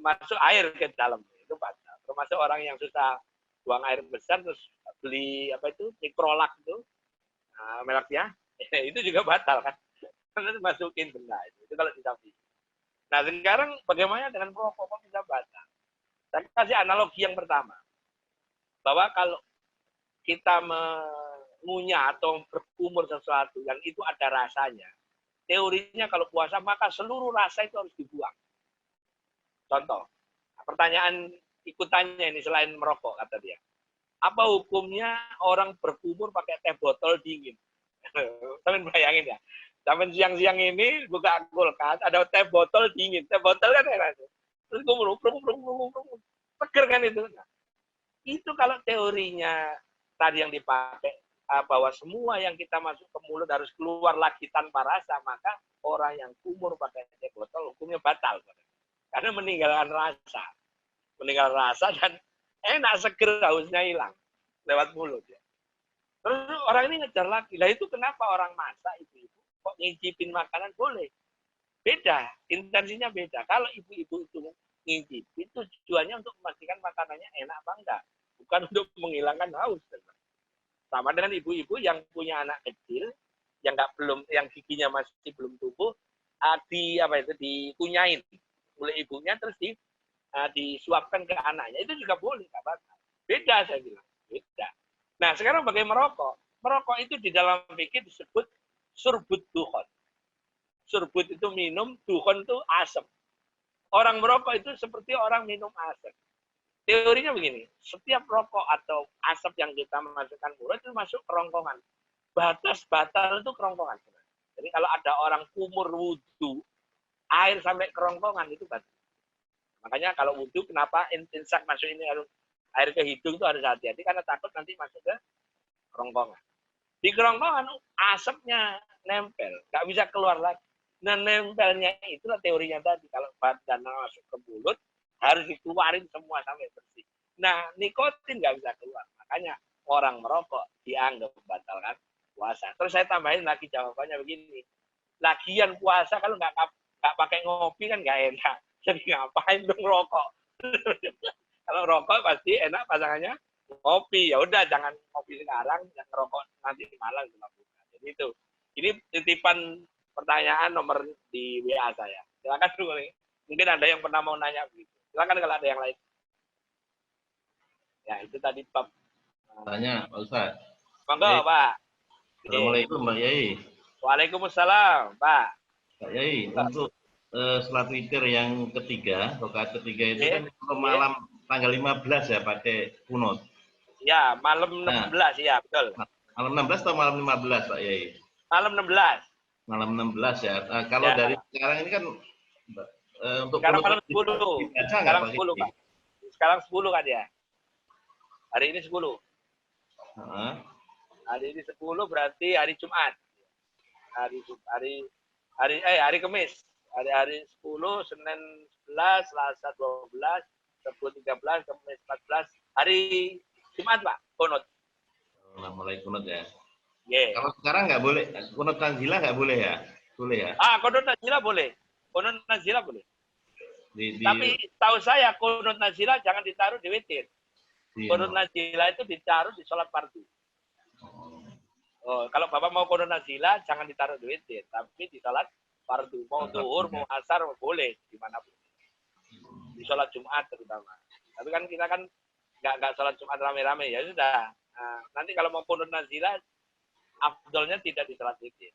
masuk air ke dalam. Itu batal. Termasuk orang yang susah buang air besar terus beli apa itu mikrolak itu mereknya itu juga batal kan karena masukin benda itu kalau disapi. Nah sekarang bagaimana dengan perokok kok bisa batal? Saya kasih analogi yang pertama bahwa kalau kita mengunyah atau berkumur sesuatu yang itu ada rasanya, teorinya kalau puasa maka seluruh rasa itu harus dibuang. Contoh, pertanyaan ikutannya ini selain merokok kata dia. Apa hukumnya orang berkumur pakai teh botol dingin? Teman bayangin ya. Sampai siang-siang ini buka kulkas, ada teh botol dingin. Teh botol kan enak. Terus kumur, seger kan itu. Nah, itu kalau teorinya tadi yang dipakai, bahwa semua yang kita masuk ke mulut harus keluar lagi tanpa rasa, maka orang yang kumur pakai teh botol hukumnya batal. Karena meninggalkan rasa. Meninggal rasa dan enak seger hausnya hilang lewat mulut ya. Terus orang ini ngejar lagi. Lah itu kenapa orang masak ibu-ibu kok ngicipin makanan boleh? Beda, intensinya beda. Kalau ibu-ibu itu ngicipin tujuannya untuk memastikan makanannya enak apa enggak, bukan untuk menghilangkan haus. Sama dengan ibu-ibu yang punya anak kecil yang yang giginya masih belum tumbuh, dikunyain oleh ibunya terus disuapkan ke anaknya, itu juga boleh, nggak batal. Beda saya bilang, beda. Nah sekarang bagaimana merokok? Merokok itu di dalam fikih disebut surbut dukhon. Surbut itu minum, dukhon itu asap. Orang merokok itu seperti orang minum asap. Teorinya begini, setiap rokok atau asap yang kita masukkan mulut itu masuk kerongkongan. Batas batal itu kerongkongan. Jadi kalau ada orang kumur wudhu, air sampai kerongkongan itu batal. Makanya kalau wudhu, kenapa insak masuk ini harus air ke hidung itu harus hati-hati karena takut nanti masuk ke kerongkongan. Di kerongkongan asapnya nempel, nggak bisa keluar lagi. Nah nempelnya itulah teorinya tadi. Kalau badan masuk ke mulut harus dikeluarin semua sampai bersih. Nah nikotin nggak bisa keluar. Makanya orang merokok dianggap membatalkan puasa. Terus saya tambahin lagi jawabannya begini. Lagian puasa kalau nggak pakai ngopi kan nggak enak. Jadi ngapain dong rokok? Kalau rokok pasti enak pasangannya ngopi. Ya udah jangan ngopi sekarang, jangan rokok nanti malam setelah buka. Jadi itu. Ini titipan pertanyaan nomor di WA saya. Silakan dulu nih. Mungkin ada yang pernah mau nanya begitu. Silakan kalau ada yang lain. Ya itu tadi Pak. Tanya Pak Ustaz. Monggo Pak. Assalamualaikum Pak Yai. Waalaikumsalam Pak. Pak Yai, untuk sholat witir yang ketiga, rakaat ketiga itu kan malam tanggal 15 ya pakai kunut. Ya, malam 16 ya, betul. Malam 16 atau malam 15 Pak Yai? Malam 16. Malam 16 ya. Kalau dari sekarang ini kan untuk sekarang malam 10. Sekarang 10 Pak. Sekarang 10 kan ya. Hari ini 10. Hari ini 10 berarti hari Jumat. Hari Kamis. Hari 10, Senin 11, Selasa 12, Rabu 13, Kamis 14. Hari Jumat, Pak, kunut. Mulai kunut ya. Yeah. Kalau sekarang nggak boleh, kunut nazilah nggak boleh ya? Boleh ya? Kunut nazilah boleh. Kunut nazilah boleh. Tapi tahu saya kunut nazilah jangan ditaruh di witir. Kunut nazilah itu ditaruh di sholat fardu. Kalau Bapak mau kunut nazilah jangan ditaruh di witir, tapi di sholat fardu. Mau zuhur, mau asar, boleh dimanapun. di sholat Jumat terutama. Tapi kan kita kan nggak sholat Jumat rame-rame, ya sudah. Nah, nanti kalau mau kunut nazilah, afdolnya tidak di sholat witir.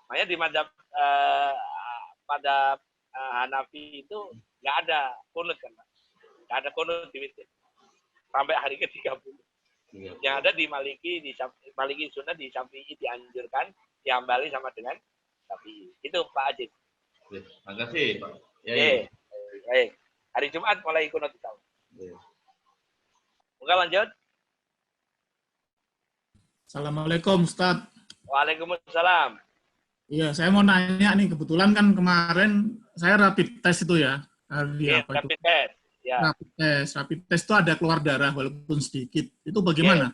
Makanya di mazhab pada Hanafi itu nggak ada kunut kan, Pak. Nggak ada kunut di witir sampai hari ke-30. Yang ada di Maliki, Maliki Sunnah, di Syafi'i dianjurkan, diambali sama dengan Syafi'i. Itu Pak Ajib. Terima kasih Pak. Baik. Hari Jumat mulai kunut di tahun. Oke, lanjut. Assalamualaikum Ustadz. Waalaikumsalam. Iya, saya mau nanya nih, kebetulan kan kemarin saya rapid test itu ya. Rapid test. Ya. Rapid test itu ada keluar darah walaupun sedikit. Itu bagaimana?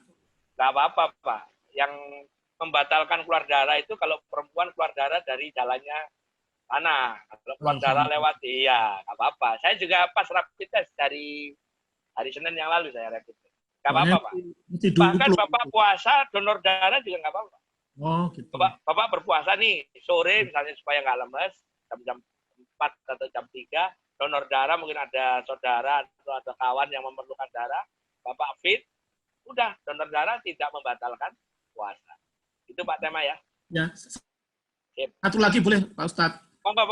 Nggak apa-apa, Pak. Yang membatalkan keluar darah itu kalau perempuan keluar darah dari jalannya tanah. Kalau keluar darah lewat, iya, nggak apa-apa. Saya juga pas rapid test dari hari Senin yang lalu saya rapid test. Nggak apa-apa, Pak. Bahkan Bapak puasa, donor darah juga nggak apa-apa. Oh, gitu. Bapak berpuasa nih, sore misalnya supaya nggak lemes, jam 4 atau jam 3, donor darah, mungkin ada saudara atau ada kawan yang memerlukan darah, Bapak fit, udah, donor darah tidak membatalkan puasa. Itu Pak tema ya. Ya. Satu lagi boleh Pak Ustadz?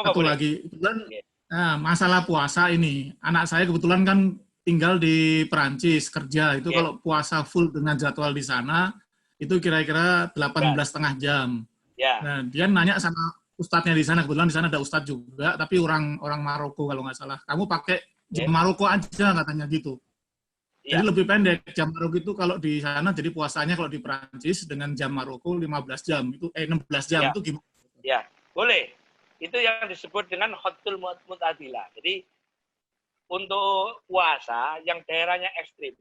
Satu lagi. Kebetulan masalah puasa ini, anak saya kebetulan kan tinggal di Perancis kerja, itu kalau puasa full dengan jadwal di sana, itu kira-kira 18,5 jam. Nah, dia nanya sama ustadznya di sana, kebetulan di sana ada ustadz juga, tapi orang Maroko kalau nggak salah. Kamu pakai jam Maroko aja katanya gitu. Jadi lebih pendek jam Maroko itu kalau di sana, jadi puasanya kalau di Perancis dengan jam Maroko 15 jam itu 16 jam itu gimana? Ya, boleh. Itu yang disebut dengan khotul mutadilah. Jadi untuk puasa yang daerahnya ekstrim.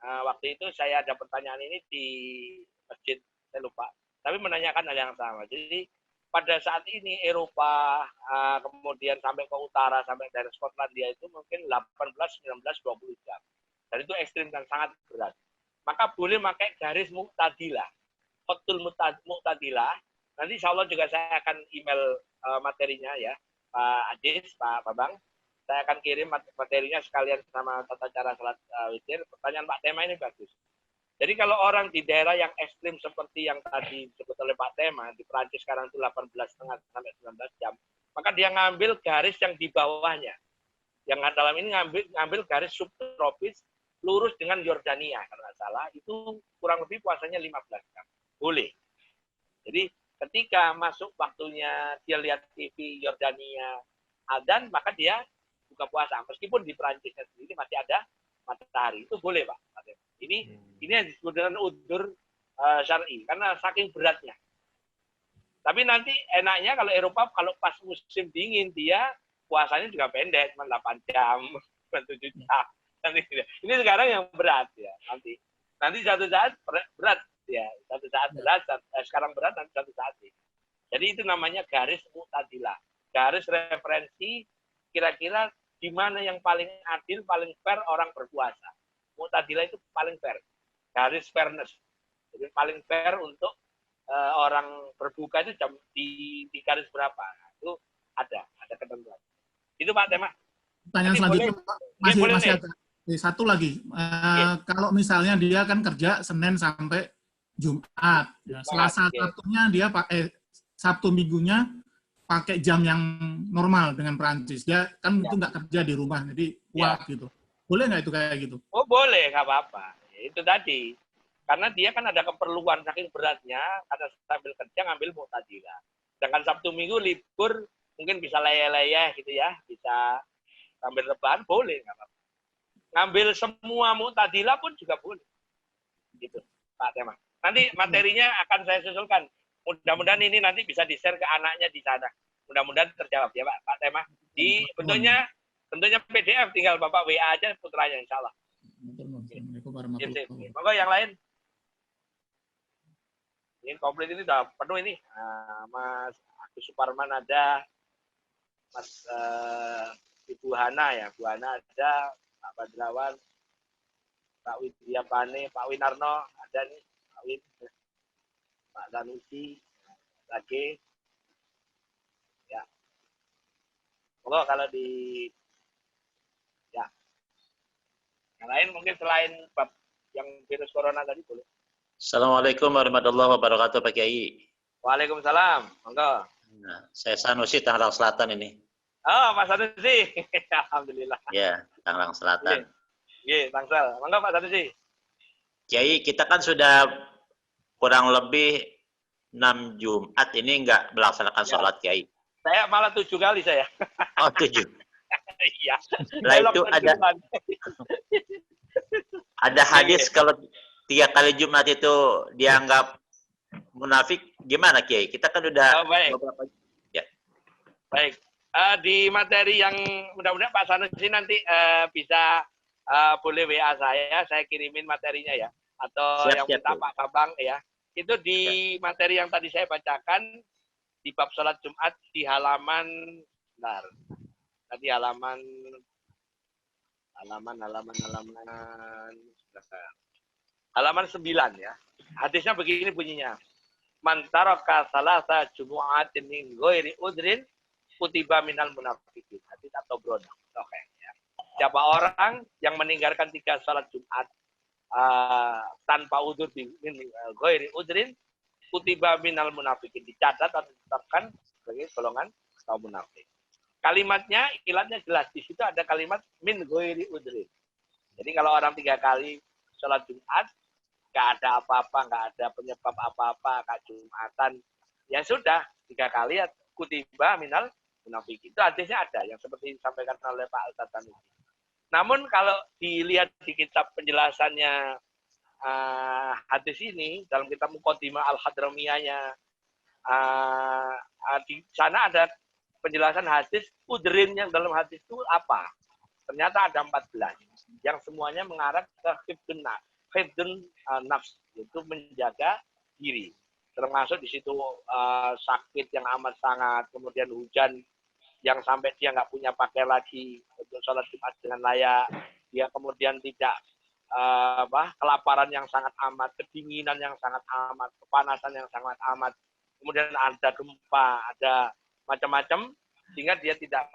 Waktu itu saya ada pertanyaan ini di masjid, saya lupa. Tapi menanyakan hal yang sama. Jadi pada saat ini Eropa, kemudian sampai ke utara, sampai dari Skotlandia itu mungkin 18, 19, 20 jam. Dan itu ekstrim dan sangat berat. Maka boleh pakai garis muktadilah. Khotul muktadilah. Nanti insya Allah juga saya akan email materinya ya, Pak Adis, Pak Babang. Saya akan kirim materinya sekalian sama tata cara salat witir. Pertanyaan Pak Tema ini bagus. Jadi kalau orang di daerah yang ekstrim seperti yang tadi disebut oleh Pak Tema, di Perancis sekarang itu 18,5 sampai 19 jam, maka dia ngambil garis yang di bawahnya. Yang dalam ini ngambil garis subtropis lurus dengan Yordania, kalau nggak salah, itu kurang lebih puasanya 15 jam. Boleh. Jadi ketika masuk waktunya dia lihat TV Yordania adzan, maka dia buka puasa. Meskipun di Perancisnya sendiri masih ada matahari. Itu boleh, Pak. Ini yang disebut dengan udzur syar'i, karena saking beratnya. Tapi nanti enaknya kalau Eropa, kalau pas musim dingin, dia puasanya juga pendek, cuma 8 jam, 7 jam. Ini sekarang yang berat ya. Nanti satu saat berat ya. Satu saat berat, sekarang berat, nanti satu saat ini. Jadi itu namanya garis muktadilah. Garis referensi kira-kira di mana yang paling adil, paling fair orang berpuasa. Muktadilah itu paling fair. Garis fairness. Jadi paling fair untuk orang berbuka itu jam di garis berapa. Nah, itu ada ketentuan. Itu Pak Tema. Pertanyaan selanjutnya Pak, masih ada. Satu lagi. Kalau misalnya dia kan kerja Senin sampai Jumat. Ya. Selasa Sabtunya dia pakai Sabtu Minggunya pakai jam yang normal dengan Perancis. Dia kan itu nggak kerja di rumah, jadi kuat gitu. Boleh nggak itu kayak gitu? Oh boleh, nggak apa-apa. Itu tadi. Karena dia kan ada keperluan saking beratnya, karena sambil kerja ngambil muktadilah. Sedangkan Sabtu Minggu libur, mungkin bisa leyeh-leyeh gitu ya, bisa sambil rebahan, boleh, nggak apa-apa. Ngambil semua muktadilah pun juga boleh. Gitu, Pak Tema. Nanti materinya akan saya susulkan. Mudah-mudahan ini nanti bisa di-share ke anaknya di sana. Mudah-mudahan terjawab ya Pak Tema. Di bentuknya PDF, tinggal Bapak WA aja putranya insya Allah. Monggo yang lain. Ini komplit ini udah penuh ini. Mas Agus Suparman ada, Mas Ibu Hana ya, Bu Hana ada, Pak Badrawan, Pak Widya Pane, Pak Winarno ada nih, Pak Win, Pak Sanusi, lagi, ya. Monggo kalau di Yang lain mungkin selain bab yang virus corona tadi boleh. Assalamualaikum warahmatullahi wabarakatuh Pak Kiai. Waalaikumsalam. Monggo. Nah, saya Sanusi Tangerang Selatan ini. Oh, Pak Sanusi. Alhamdulillah. Ya, Tangerang Selatan. Iya, Tangsel. Monggo Pak Sanusi. Kiai, kita kan sudah kurang lebih 6 Jumat ini nggak melaksanakan sholat Kiai. Saya malah 7 kali saya. Oh, 7. Iya. Setelah itu ada hadis kalau 3 kali Jumat itu dianggap munafik, gimana Kiai? Kita kan udah baik. beberapa ya. Baik. Di materi yang mudah-mudahan Pak Sanusi nanti bisa boleh WA saya kirimin materinya ya. Atau Siap, yang minta Pak Babang ya. Itu di materi yang tadi saya bacakan di bab sholat Jumat di halaman bentar. Tadi halaman 9 ya. Hadisnya begini bunyinya. Man taraka salasa jumu'atin min ghairi udrin kutiba minal munafiqin. Hadis atau Brono. Oke ya. Siapa orang yang meninggalkan 3 salat Jumat tanpa udzur min ghairi udrin kutiba minal munafiqin, dicatat atau ditetapkan sebagai golongan kaum munafik. Kalimatnya, ilatnya jelas. Di situ ada kalimat min ghairi udrin. Jadi kalau orang 3 kali sholat Jumat, nggak ada apa-apa, nggak ada penyebab apa-apa, nggak Jumatan, ya sudah, 3 kali ya kutiba minal munafik. Itu hadisnya ada, yang seperti disampaikan oleh Pak Al-Tatani. Namun kalau dilihat di kitab penjelasannya hadis ini, dalam kitab Muqaddimah Al-Hadramiyahnya, di sana ada penjelasan hadis, udrin yang dalam hadis itu apa? Ternyata ada 14, yang semuanya mengarah ke hifdun nafs, yaitu menjaga diri. Termasuk di situ sakit yang amat sangat, kemudian hujan yang sampai dia nggak punya pakai lagi untuk sholat Jumat dengan layak, dia kemudian tidak kelaparan yang sangat amat, kedinginan yang sangat amat, kepanasan yang sangat amat, kemudian ada gempa, ada macam-macam, sehingga dia tidak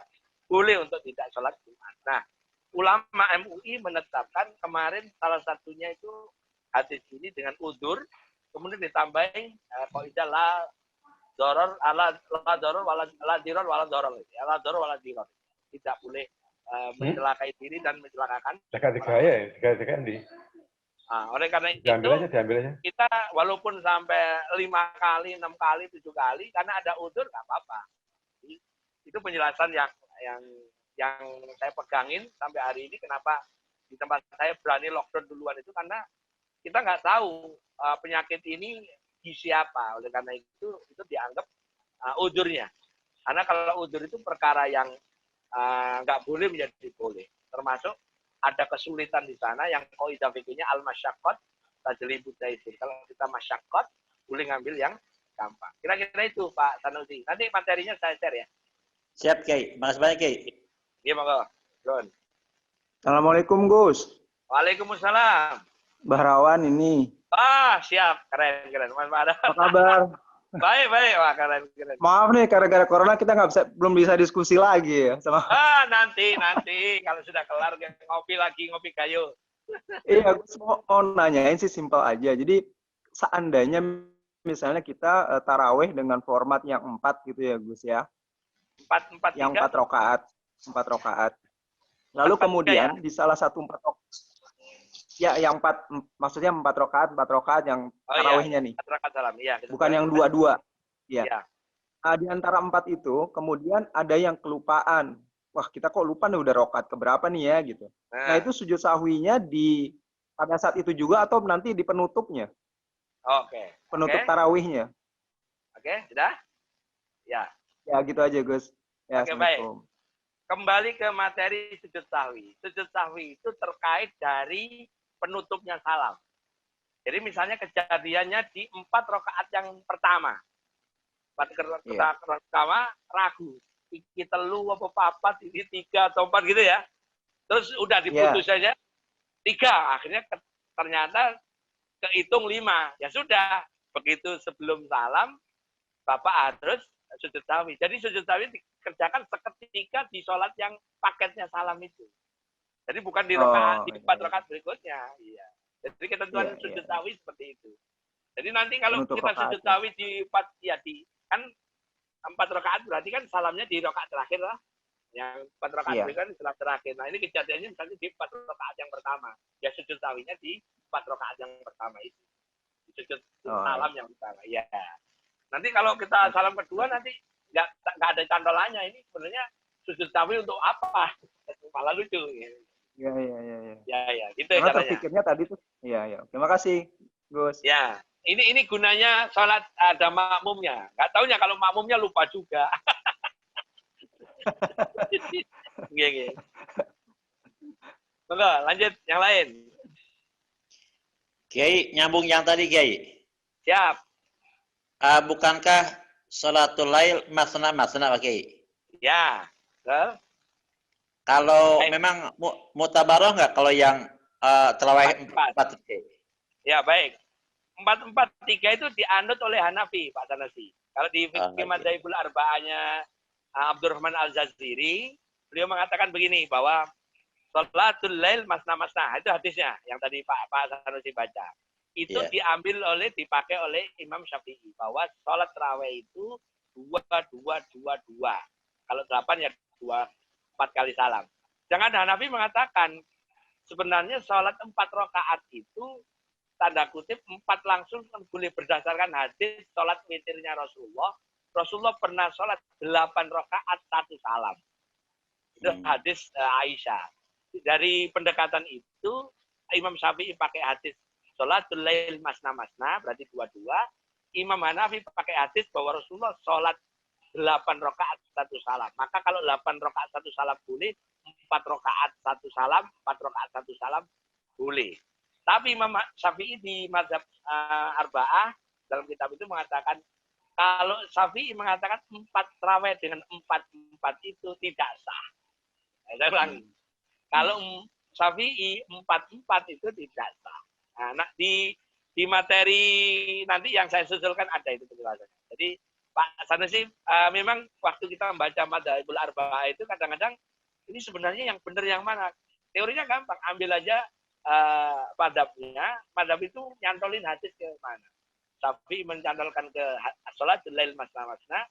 boleh untuk tidak sholat Jumat. Nah, ulama MUI menetapkan kemarin salah satunya itu hadis ini dengan udzur, kemudian ditambahin qaidah la doror ala la doror wala la diror wala doror, la doror wala diror. Tidak boleh mencelakai diri dan mencelakakan. Jaga-jaga di. Oleh karena itu diambil aja. kita walaupun sampai 5 kali, 6 kali, 7 kali, karena ada udzur nggak apa-apa. Itu penjelasan yang saya pegangin sampai hari ini. Kenapa di tempat saya berani lockdown duluan itu karena kita nggak tahu penyakit ini di siapa. Oleh karena itu dianggap udzurnya. Karena kalau udzur itu perkara yang nggak boleh menjadi boleh. Termasuk ada kesulitan di sana yang kaidah fikihnya al-masyaqqat tajlibut taysir. Kalau kita masyaqqat, boleh ngambil yang gampang. Kira-kira itu Pak Sanusi. Nanti materinya saya share ya. Siap Kiai. Makasih banyak Kiai. Iya, monggo. Gon. Assalamualaikum Gus. Waalaikumsalam. Bahrawan ini. Siap. Keren. Mas Pak. Apa kabar? Baik. Wah, keren. Maaf nih, gara-gara corona kita belum bisa diskusi lagi ya. Sama. Nanti. Kalau sudah kelar, ngopi kayu. Iya, Gus mau nanyain sih simpel aja. Jadi, seandainya misalnya kita taraweh dengan format yang 4 gitu ya, Gus ya. 4 yang 4 rakaat. Lalu kemudian di salah satu 4 rakaat, ya yang 4, maksudnya 4 rakaat yang tarawihnya nih. 4 rakaat salam, iya. Bukan yang 2-2. Ya. Iya. Di antara 4 itu, kemudian ada yang kelupaan. Wah, kita kok lupa nih udah rakaat keberapa nih ya gitu. Nah, itu sujud sahwinya pada saat itu juga atau nanti di penutupnya? Oke. Penutup tarawihnya. Oke, sudah? Ya. Ya, gitu aja, Gus. Ya, oke, baik. Kembali ke materi sujud sahwi. Sujud sahwi itu terkait dari penutupnya salam. Jadi misalnya kejadiannya di 4 rakaat yang pertama. 4 rakaat pertama ragu. Iki telu apa papat, ini 3 atau 4 gitu ya. Terus udah diputus saja 3. Akhirnya ternyata kehitung 5. Ya sudah. Begitu sebelum salam, Bapak harus sujud sahwi. Jadi sujud sahwi dikerjakan seketika di sholat yang paketnya salam itu. Jadi bukan di rakaat di 4 rakaat berikutnya. Iya. Jadi ketentuan sujud tawi seperti itu. Jadi nanti kalau kita sujud tawi di 4 kan 4 rakaat berarti kan salamnya di rakaat terakhir lah. Yang 4 rakaat berikutnya setelah terakhir. Nah, ini kejadiannya misalnya di 4 rakaat yang pertama. Ya sujud tawinya di 4 rakaat yang pertama itu. Sujud salam yang pertama. Ya. Nanti kalau kita salam kedua nanti nggak ada cantolannya. Ini sebenarnya sujud tawi untuk apa? Malah lucu. Iya. Ya, gitu Karena caranya. terpikirnya tadi tuh. Iya. Terima kasih, Gus. Ya, ini gunanya sholat ada makmumnya. Nggak taunya kalau makmumnya lupa juga. Iya. Monggo, lanjut yang lain. Kiai, nyambung yang tadi, Kiai. Siap. Bukankah sholatul lail masna-masna, Pak Kiai? Ya. Kalau memang mutabaroh nggak kalau yang terawih 4? Ya, baik. 4-4-3 itu dianut oleh Hanafi, Pak Tanasi. Kalau di fikih Madzhabul Arba'ahnya Abdurrahman Al-Jaziri, beliau mengatakan begini, bahwa sholatul lail masna-masna, itu hadisnya yang tadi Pak Sanusi baca. Itu dipakai oleh Imam Syafi'i, bahwa sholat tarawih itu 2-2-2-2. Kalau 8 ya 4 kali salam. Jangan Hanafi mengatakan, sebenarnya sholat 4 rakaat itu, tanda kutip 4 langsung boleh berdasarkan hadis sholat witirnya Rasulullah. Rasulullah pernah sholat 8 rakaat 1 salam. Itu hadis Aisyah. Dari pendekatan itu, Imam Syafi'i pakai hadis sholatul lail masna-masna, berarti 2-2. Imam Hanafi pakai hadis bahwa Rasulullah sholat 8 rakaat 1 salam. Maka kalau 8 rakaat 1 salam boleh, 4 rakaat 1 salam, 4 rakaat 1 salam boleh. Tapi Imam Syafi'i di mazhab Arba'ah dalam kitab itu mengatakan, kalau Syafi'i mengatakan 4 tarawih dengan 4-4 itu tidak sah. Saya ulangi. Kalau Syafi'i 4-4 itu tidak sah. Nah, di materi nanti yang saya susulkan ada itu penjelasannya. Jadi Pak Sanusi, memang waktu kita membaca Madzhabul Arba'ah itu kadang-kadang ini sebenarnya yang benar yang mana? Teorinya gampang, ambil aja madhabnya, madhab itu nyantolin hadis ke mana. Syafi'i mencantolkan ke sholatul lail masna-masna,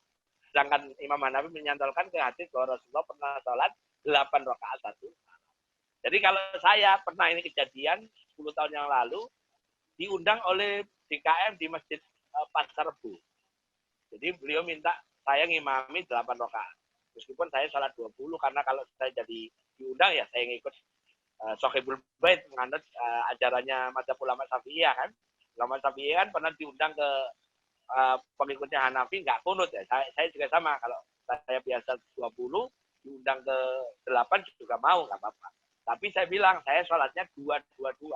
sedangkan Imam Hanafi menyantolkan ke hadis bahwa Rasulullah pernah sholat 8 rakaat 1 salam. Jadi kalau saya pernah ini kejadian 10 tahun yang lalu, diundang oleh DKM di Masjid Pasar Rebo. Jadi beliau minta saya ngimami 8 rakaat. Meskipun saya sholat 20, karena kalau saya jadi diundang ya saya ngikut Sohibul Bait, menganut ajarannya Madzhab ulama Syafi'iyah kan. Ulama Syafi'iyah kan pernah diundang ke pengikutnya Hanafi, nggak kunut ya. Saya juga sama, kalau saya biasa 20, diundang ke 8 juga mau, nggak apa-apa. Tapi saya bilang, saya sholatnya 2-2-2.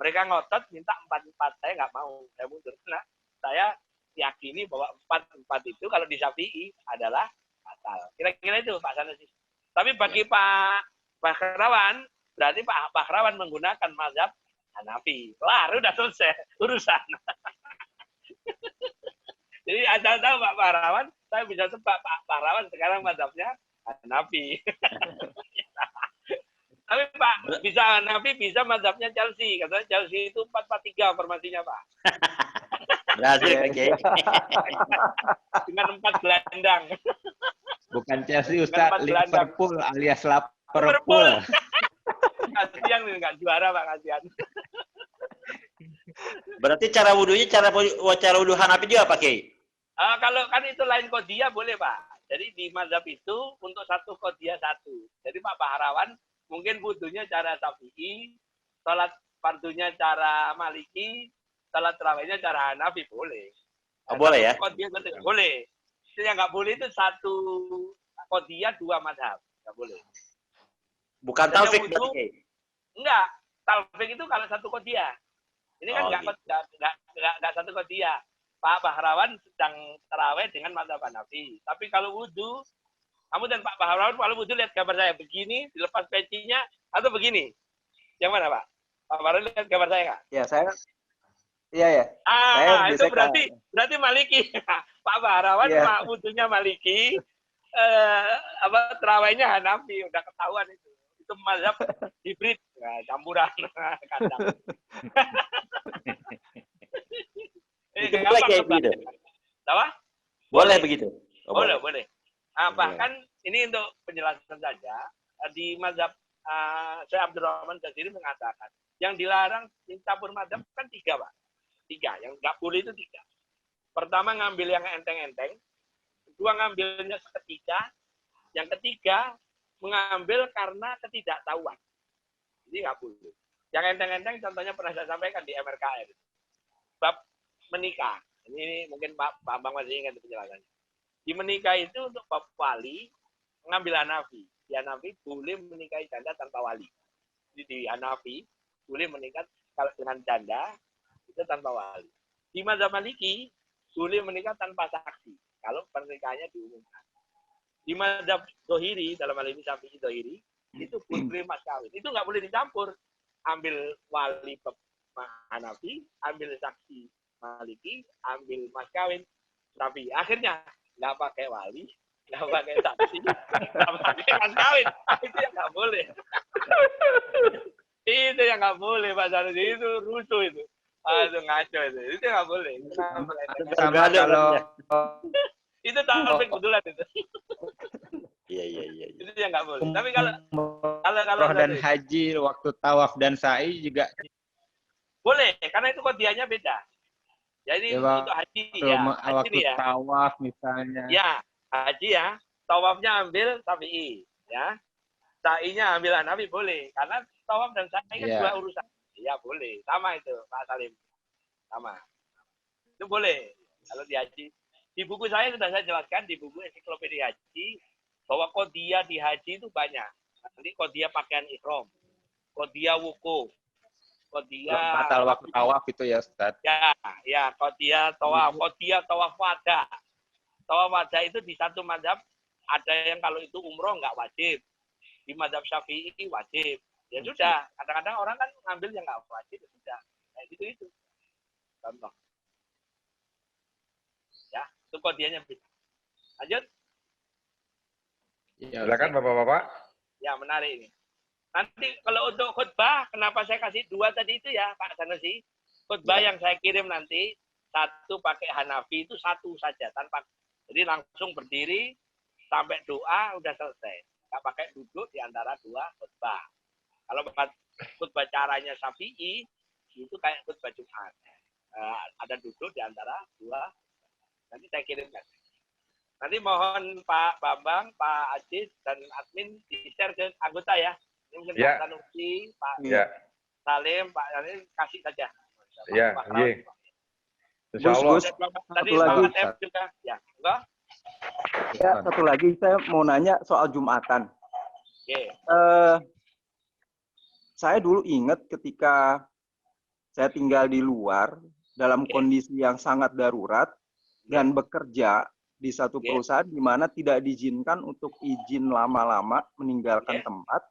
Mereka ngotot minta 4-4, saya nggak mau, saya mundur. Nah, saya yakini bahwa 4-4 itu kalau di Syafi'i adalah batal. Kira-kira itu Pak Sanusi. Tapi bagi Pak Bakhrawan, berarti Pak Bakhrawan menggunakan mazhab Hanafi. Kelar, udah selesai urusan. Jadi asal tahu Pak Bakhrawan, saya bisa tebak Pak Bakhrawan sekarang mazhabnya Hanafi. Tapi Pak, bisa Hanafi, bisa mazhabnya Chelsea. Katanya Chelsea itu 4-4-3 formasinya Pak. Berhasil, Pak Kiai. Dengan 4 gelandang. Bukan Chelsea, Ustaz. Liverpool alias Liverpool. Kasihan nggak juara Pak, kasihan. Berarti cara wudhunya cara wudhu Hanafi juga Pak Kiai? Kalau kan itu lain qodiyah boleh Pak. Jadi di mazhab itu untuk satu qodiyah satu. Jadi Pak Bakhrawan mungkin wudhunya cara Syafi'i, salat fardunya cara Maliki, salat tarawihnya cara Hanafi boleh. Oh, boleh ya? Boleh. Itu yang nggak boleh itu satu qodiyah 2 mazhab. Nggak boleh. Bukan taufik berarti. Enggak, taufik itu kalau satu qodiyah. Ini kan enggak satu qodiyah. Pak Bakhrawan sedang tarawih dengan mazhab Hanafi. Tapi kalau wudhu, kamu dan Pak Bakhrawan kalau wudhu lihat gambar saya begini, dilepas pecinya atau begini. Yang mana Pak? Pak Bakhrawan lihat gambar saya nggak? Ya, saya. Iya ya. Itu berarti Maliki. Pak Bakhrawan wudhunya Maliki, tarawihnya Hanafi, udah ketahuan itu. Itu mazhab hibrid, nah, campuran kadang. Boleh kayak begitu. Apa? Boleh begitu. Oh, boleh, boleh. Bahkan ini untuk penjelasan saja, di mazhab Syekh Abdurrahman Ghazali mengatakan, yang dilarang campur mazhab kan 3, Pak. 3, yang nggak boleh itu 3. Pertama ngambil yang enteng-enteng, kedua ngambilnya seketika, yang ketiga mengambil karena ketidaktahuan. Jadi nggak boleh. Yang enteng-enteng contohnya pernah saya sampaikan di MRKR. Bab menikah. Ini mungkin Pak Bambang masih ingat penjelasannya. Di menikah itu untuk bab wali, mengambil Hanafi. Di Hanafi boleh menikahi janda tanpa wali. Jadi di Hanafi boleh menikah kalau dengan janda itu tanpa wali. Di mazhab Maliki boleh menikah tanpa saksi kalau pernikahannya diumumkan. Di mazhab Zohiri, dalam hal ini Syafi'i Zohiri, itu boleh mas kawin. Itu nggak boleh dicampur. Ambil wali Hanafi, ambil saksi Maliki, ambil mas kawin Syafi'i. Akhirnya nggak pakai wali, nggak pakai saksi, nggak pakai mas kawin. Itu yang nggak boleh. Itu yang nggak boleh, Pak Sanusi. Itu rusuh itu. Itu ngaco itu. Itu nggak boleh. Sama kalau itu taufik kebetulan itu. Iya. Itu yang nggak boleh. Tapi kalau dan haji waktu tawaf dan sa'i juga boleh, karena itu kodiannya beda. Jadi untuk haji ya, waktu ya. Tawaf misalnya. Ya, haji ya, tawafnya ambil Syafi'i, ya. Sa'inya ambil Hanafi boleh, karena tawaf dan sa'i kan dua urusan. Ya boleh, sama itu Pak Salim, sama. Itu boleh kalau di haji. Di buku saya sudah saya jelaskan di buku ensiklopedia haji bahwa qodiyah di haji itu banyak. Nanti qodiyah pakaian ihram, qodiyah wukuf, qodiyah batal waktu tawaf itu ya Ustaz. Ya, qodiyah tawaf, qodiyah tawaf wada. Tawaf wada itu di satu mazhab ada yang kalau itu umroh nggak wajib. Di mazhab Syafi'i wajib. Ya sudah, kadang-kadang orang kan ngambil yang nggak wajib, ya sudah. Kayak gitu. Contoh. Ya, itu kodenya beda. Lanjut. Ya, silakan Bapak-Bapak. Ya, menarik ini. Nanti kalau untuk khutbah, kenapa saya kasih 2 tadi itu ya, Pak Sanusi? Khutbah yang saya kirim nanti, 1 pakai Hanafi itu 1 saja, tanpa. Jadi langsung berdiri, sampai doa, udah selesai. Nggak pakai duduk di antara 2 khutbah. Kalau khutbah caranya Syafi'i, itu kayak khutbah Jumat. Ada duduk di antara 2. Nanti saya kirimkan. Nanti mohon Pak Bambang, Pak Aziz, dan admin di-share ke anggota ya. Ini mungkin Pak Sanusi, Pak Salim, Pak Salim, kasih saja. Ya, iya. Gus, tadi satu lagi. juga. Ya, enggak? Ya, satu lagi saya mau nanya soal Jumatan. Saya dulu ingat ketika saya tinggal di luar dalam kondisi yang sangat darurat dan bekerja di satu perusahaan di mana tidak diizinkan untuk izin lama-lama meninggalkan tempat.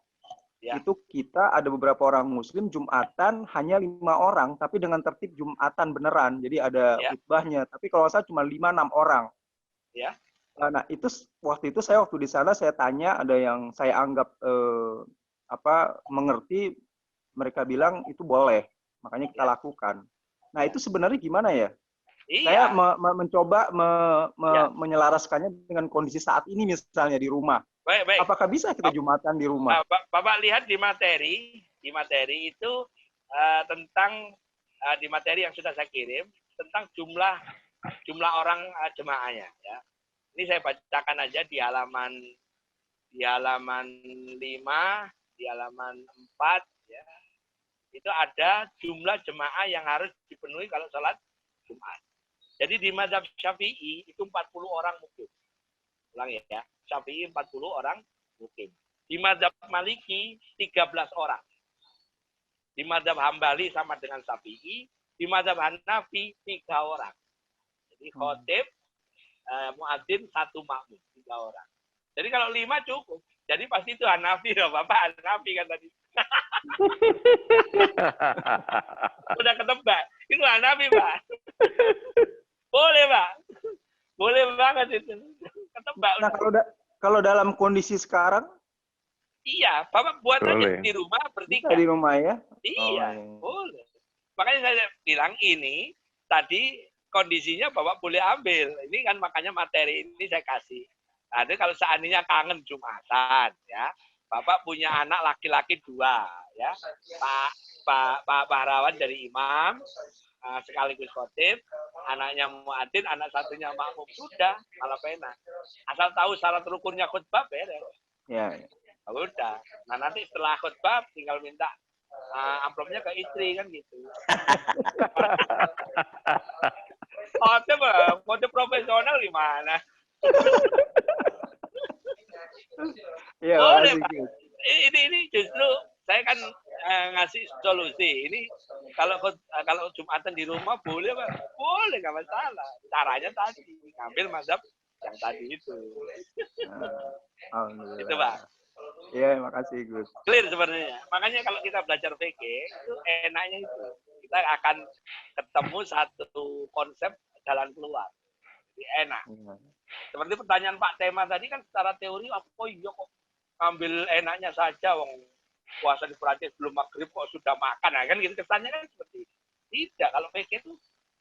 Itu kita ada beberapa orang Muslim Jumatan hanya 5 orang, tapi dengan tertib Jumatan beneran. Jadi ada khutbahnya. Tapi kalau saya cuma 5-6 orang. Nah itu waktu di sana saya tanya, ada yang saya anggap mengerti, mereka bilang itu boleh, makanya kita lakukan. Nah itu sebenarnya gimana ya? Saya mencoba menyelaraskannya dengan kondisi saat ini misalnya di rumah. Baik. Apakah bisa kita Jumatan di rumah? Bapak lihat di materi itu tentang di materi yang sudah saya kirim tentang jumlah orang jemaahnya ya. Ini saya bacakan aja di halaman 5, di halaman 4 ya. Itu ada jumlah jemaah yang harus dipenuhi kalau sholat Jumat. Jadi di mazhab Syafi'i itu 40 orang mukim. Ulang ya. Syafi'i 40 orang mukim. Di mazhab Maliki 13 orang. Di mazhab Hambali sama dengan Syafi'i. Di mazhab Hanafi 3 orang. Jadi khotib, muadzin 1 makmum, 3 orang. Jadi kalau 5 cukup. Jadi pasti itu Hanafi loh, Bapak Hanafi kan tadi. Udah ketebak. Itu Hanafi, Pak. Boleh, Pak. Boleh banget itu. Ketebak. Nah, kalau dalam kondisi sekarang, Iya, Bapak buat aja di rumah bertiga. Bisa di rumah ya? Iya, boleh. Makanya saya bilang ini tadi kondisinya Bapak boleh ambil. Ini kan makanya materi ini saya kasih. Nah, kalau seandainya kangen Jumatan, ya, Bapak punya anak laki-laki 2, ya, Pak Bahrawan dari imam, sekaligus khotib, anaknya muadzin, anak satunya makmum, sudah, malah pena. Asal tahu syarat rukunnya khutbah, beres. Ya. Udah. Nah nanti setelah khutbah tinggal minta amplopnya ke istri kan gitu. Khotib profesional gimana? Iya, boleh, Pak. Ini justru saya kan ngasih solusi. Ini kalau Jumatan di rumah boleh, Pak. Boleh, nggak masalah. Caranya tadi ngambil mazhab yang tadi itu. Itu, Pak. Iya, makasih Gus. Clear sebenarnya. Makanya kalau kita belajar fikih itu enaknya itu. Kita akan ketemu satu konsep jalan keluar. Jadi enak. Seperti pertanyaan Pak Tema tadi kan secara teori apa iya kok ambil enaknya saja wong puasa di Perancis belum maghrib kok sudah makan. Nah, kan gitu kesannya kan seperti itu. Tidak, kalau fikih itu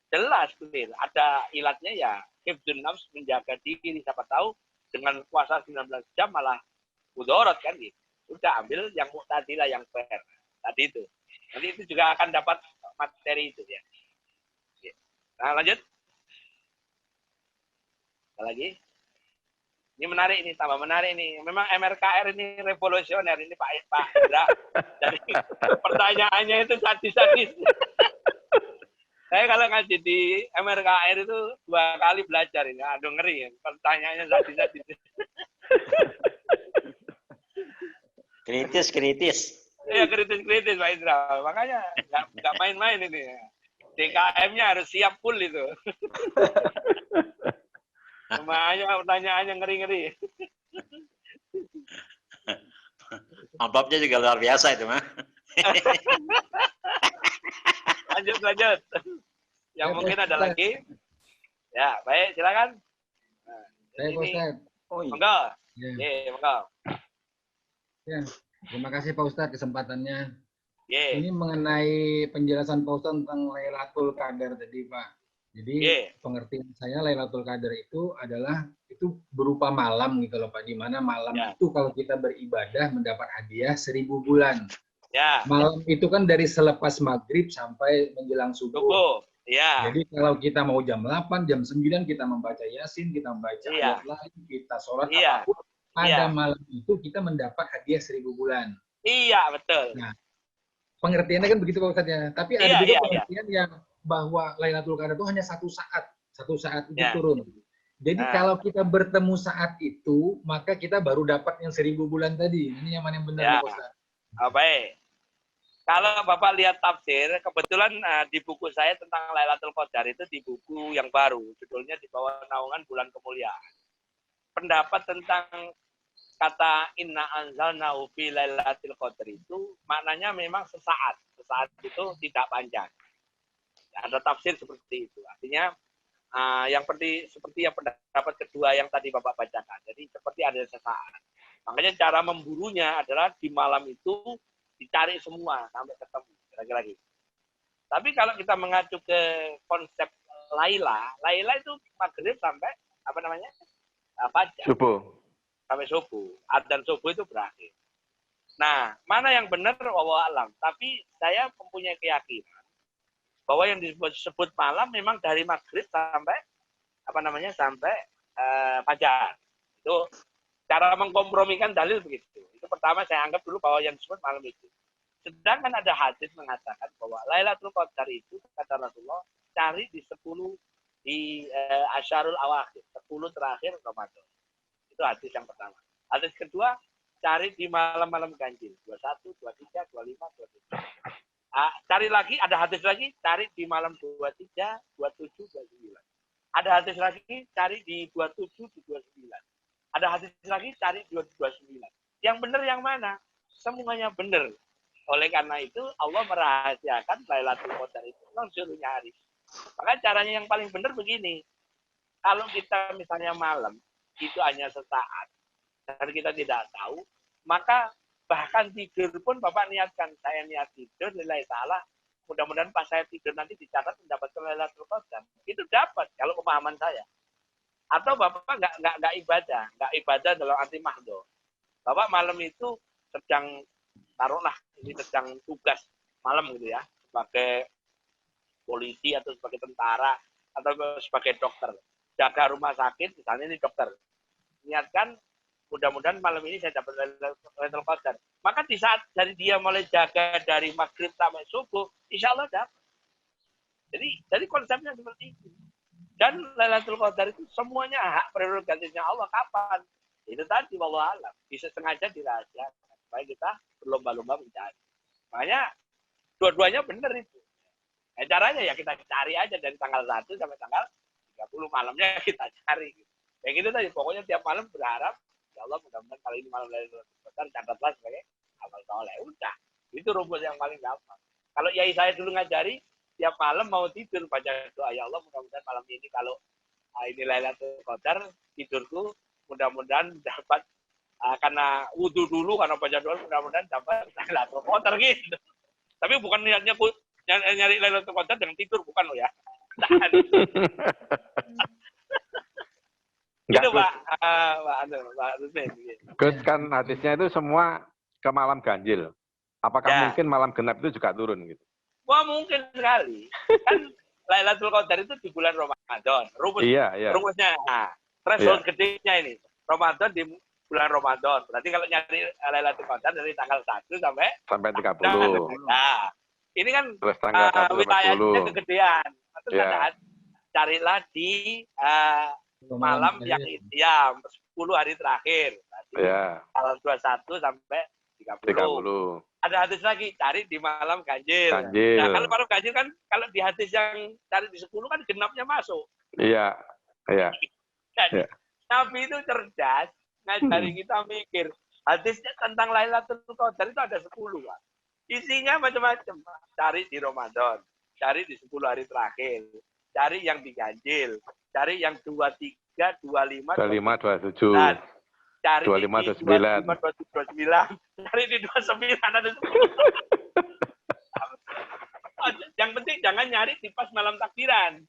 jelas clear. Ada ilatnya ya hifdzun nafs, menjaga diri. Siapa tahu dengan puasa 19 jam malah mudarat kan gitu. Sudah ambil yang mu'tadilah yang fair. Tadi itu. Nanti itu juga akan dapat materi itu ya. Nah, lanjut. Apa lagi? Ini menarik ini, tambah menarik ini. Memang MRKR ini revolusioner ini Pak Indra. Jadi pertanyaannya itu sadis-sadis. Saya kalau ngaji di MRKR itu 2 kali belajar ini. Aduh ngeri ya. Pertanyaannya sadis-sadis. Kritis. Iya, kritis Pak Indra. Makanya nggak main-main ini. DKM-nya harus siap full itu. Semuanya pertanyaannya ngeri-ngeri. Amplopnya juga luar biasa itu, mah. Lanjut. Yang mungkin ada lagi. Ya, baik, silakan. Nah, saya Pak Ustadz. Monggo. Monggo. Ya, terima kasih Pak Ustadz kesempatannya. Yeah. Ini mengenai penjelasan Pak Ustadz tentang Lailatul Qadar tadi, Pak. Jadi pengertian saya Lailatul Qadar itu adalah itu berupa malam gitu loh Pak. Di mana malam itu kalau kita beribadah mendapat hadiah 1000 bulan. Ya. Malam itu kan dari selepas maghrib sampai menjelang subuh. Ya. Jadi kalau kita mau jam 8, jam 9 kita membaca Yasin, kita membaca ayat lain, kita sholat apapun. Pada malam itu kita mendapat hadiah 1000 bulan. Iya, betul. Nah, pengertiannya kan begitu Pak Ustadz ya. Tapi ada juga pengertian yang bahwa Lailatul Qadar itu hanya satu saat itu turun. Jadi kalau kita bertemu saat itu, maka kita baru dapat yang 1000 bulan tadi. Ini yang mana yang benar Pak Ustadz? Baik. Kalau Bapak lihat tafsir, kebetulan di buku saya tentang Lailatul Qadar itu di buku yang baru, judulnya Di Bawah Naungan Bulan Kemuliaan. Pendapat tentang kata inna anzalnahu fi lailatul qadar itu maknanya memang sesaat itu tidak panjang. Ada tafsir seperti itu. Artinya yang seperti yang pendapat kedua yang tadi Bapak bacakan. Jadi seperti ada sesaat. Makanya cara memburunya adalah di malam itu dicari semua sampai ketemu kira-kira gitu. Tapi kalau kita mengacu ke konsep Laila itu maghrib sampai fajar. Sampai subuh. Adzan subuh itu berakhir. Nah, mana yang benar wallahu alam. Tapi saya mempunyai keyakinan bahwa yang disebut malam memang dari maghrib sampai sampai fajar. Itu cara mengkompromikan dalil begitu. Itu pertama saya anggap dulu bahwa yang disebut malam itu. Sedangkan ada hadis mengatakan bahwa Lailatul Qadar itu kata Rasulullah cari di 10 di asyarul awakhir, 10 terakhir Ramadan. Itu hadis yang pertama. Hadis kedua, cari di malam-malam ganjil. 21, 23, 25, 27. Cari lagi, ada hadis lagi, cari di malam 23, 27, 29. Ada hadis lagi, cari di 27, di 29. Ada hadis lagi, cari di 29. Yang benar yang mana? Semuanya benar. Oleh karena itu, Allah merahasiakan Lailatul Qadar itu langsung nyari. Maka caranya yang paling benar begini. Kalau kita misalnya malam, itu hanya sesaat, dan kita tidak tahu, maka Bahkan tidur pun Bapak niatkan, saya niat tidur lillahi ta'ala, mudah-mudahan pas saya tidur nanti dicatat mendapatkan Lailatul Qadar. Itu dapat kalau pemahaman saya. Atau Bapak nggak ibadah dalam arti mahdo. Bapak malam itu sedang, taruhlah ini sedang tugas malam gitu ya, sebagai polisi atau sebagai tentara atau sebagai dokter, jaga rumah sakit, misalnya ini dokter. Niatkan mudah-mudahan malam ini saya dapat Lailatul Qadar. Maka di saat dari dia mulai jaga dari maghrib sampai subuh, insya Allah dapat. Jadi konsepnya seperti itu. Dan Lailatul Qadar itu semuanya hak prerogatifnya Allah. Kapan? Itu tadi wallahu alam. Bisa sengaja dirahasiakan supaya kita berlomba-lomba mencari. Makanya dua-duanya benar itu. Nah, caranya ya kita cari aja dari tanggal 1 sampai tanggal 30 malamnya kita cari. Kayak gitu tadi. Pokoknya tiap malam berharap ya Allah mudah-mudahan kali ini malam Lailatul Qadar catatlah sebagai amal soleh. Udah, itu rumus yang paling gampang. Kalau yai saya dulu ngajari, tiap malam mau tidur baca doa, ya Allah mudah-mudahan malam ini kalau ini Lailatul Qadar, tidurku mudah-mudahan dapat karena wudhu dulu, karena baca doa mudah-mudahan dapat Lailatul Qadar gitu. Tapi bukan niatnya nyari Lailatul Qadar dengan tidur, bukan loh ya. Itu Pak Rusmin. Gus, kan hadisnya itu semua ke malam ganjil. Apakah mungkin malam genap itu juga turun gitu? Wah, mungkin sekali. Kan Lailatul Qadar itu di bulan Ramadan. Rumusnya. Nah, threshold gedenya ini. Ramadan di bulan Ramadan. Berarti kalau nyari Lailatul Qadar dari tanggal 1 sampai 30. Nah, ini kan wilayahnya kegedean. Terus carilah di malam yang 10 hari terakhir. Tanggal 21 sampai 30. Ada hadis lagi, cari di malam ganjil. Nah, kalau malam ganjil kan, kalau di hadis yang cari di 10 kan genapnya masuk. Iya. Jadi, Nabi itu cerdas, ngajari kita mikir. Hadisnya tentang Lailatul Qadar itu ada 10, Pak. Isinya macam-macam. Cari di Ramadan, cari di 10 hari terakhir, cari yang diganjil, cari yang 23, 25, 27. Dan cari 25, 29. Cari di 29 ada 10. Yang penting jangan nyari di pas malam takbiran.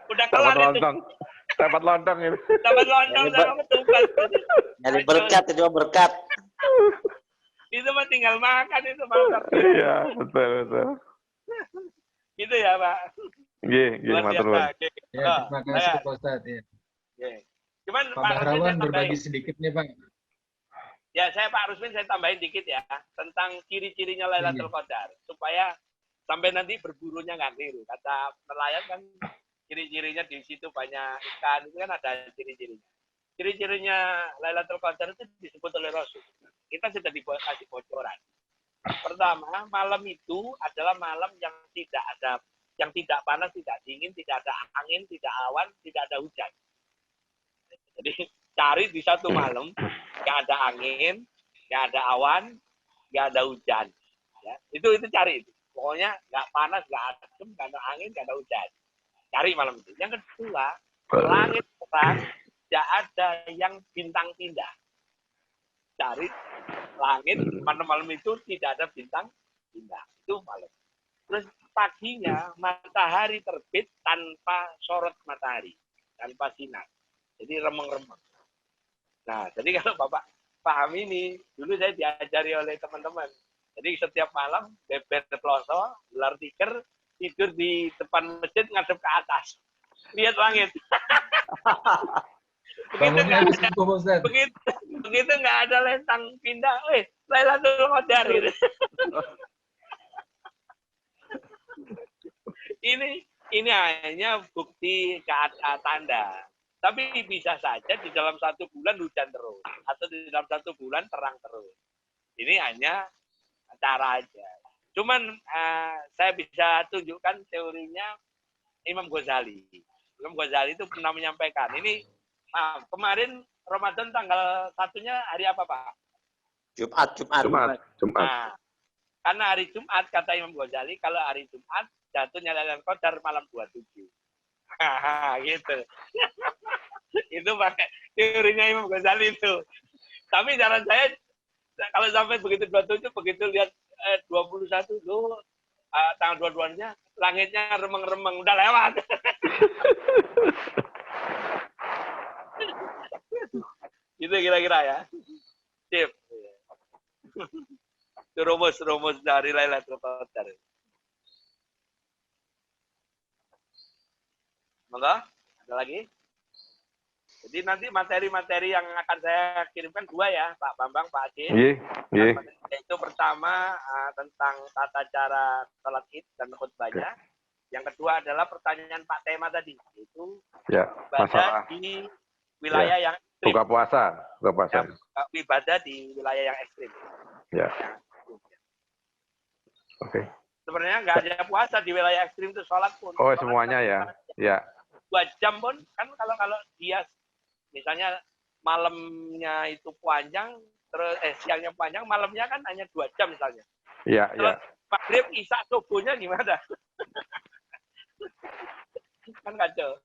Udah kelar itu. Dapat lontong itu. Dapat lontong sama ketupat. Nyari berkat itu berkat. Itu mah tinggal makan itu malam takbiran. Iya, betul. Gitu ya, Pak. Iya, matur nuwun. Ya, terima kasih Pak Ustadz. Ya. Cuman Pak Bahrawan berbagi sedikit nih, Pak. Ya, Pak Rusmin saya tambahin dikit ya tentang ciri-cirinya Lailatul Qadar supaya sampai nanti berburunya nggak keliru. Kata nelayan kan ciri-cirinya di situ banyak ikan, itu kan ada ciri-cirinya. Ciri-cirinya Lailatul Qadar itu disebut oleh Rasul. Kita sudah dikasih bocoran. Pertama, malam itu adalah malam yang tidak panas, tidak dingin, tidak ada angin, tidak awan, tidak ada hujan. Jadi cari di satu malam, nggak ada angin, nggak ada awan, nggak ada hujan. Ya, itu cari itu. Pokoknya nggak panas, nggak adem, nggak ada angin, nggak ada hujan. Cari malam itu. Yang kedua, langit terang, tidak ada yang bintang pindah. Cari langit malam itu tidak ada bintang pindah. Itu malam. Terus paginya matahari terbit tanpa sorot matahari, tanpa sinar. Jadi remeng-remeng. Nah, jadi kalau Bapak paham ini, dulu saya diajari oleh teman-teman. Jadi setiap malam, beber peloso, gelar tikar, tidur di depan masjid, ngadep ke atas. Lihat langit. Begitu nggak ada lentang pindah, Lailatul Qadar. Ini hanya bukti tanda. Tapi bisa saja di dalam 1 bulan hujan terus. Atau di dalam 1 bulan terang terus. Ini hanya cara aja. Cuman saya bisa tunjukkan teorinya Imam Ghazali. Imam Ghazali itu pernah menyampaikan. Ini kemarin Ramadan tanggal 1-nya hari apa, Pak? Jumat. Nah, karena hari Jumat, kata Imam Ghazali, kalau hari Jumat jatuhnya Lailatul Qadar malam 27. Gitu. Itu pakai teorinya Imam Ghazali itu. Tapi saran saya, kalau sampai begitu 27, begitu lihat 21, loh, tanggal 22-nya, langitnya remeng-remeng, udah lewat. Gitu kira-kira ya. Sip. Itu rumus dari Lailatul Qadar. Monggo, ada lagi? Jadi nanti materi-materi yang akan saya kirimkan 2 ya, Pak Bambang, Pak Adin. Iya. Yaitu pertama tentang tata cara sholat Id dan khutbahnya. Yang kedua adalah pertanyaan Pak Tema tadi, yaitu ibadah di wilayah yang ekstrim. Buka puasa. Ibadah di wilayah yang ekstrim. Ya. Oke. Sebenarnya nggak ada puasa di wilayah ekstrim itu sholat pun. Oh, semuanya ya. Ya. 2 jam pun kan kalau dia misalnya malamnya itu panjang, terus siangnya panjang, malamnya kan hanya 2 jam misalnya. Iya, iya. Maghrib, isya, subuhnya gimana? Kan kacau.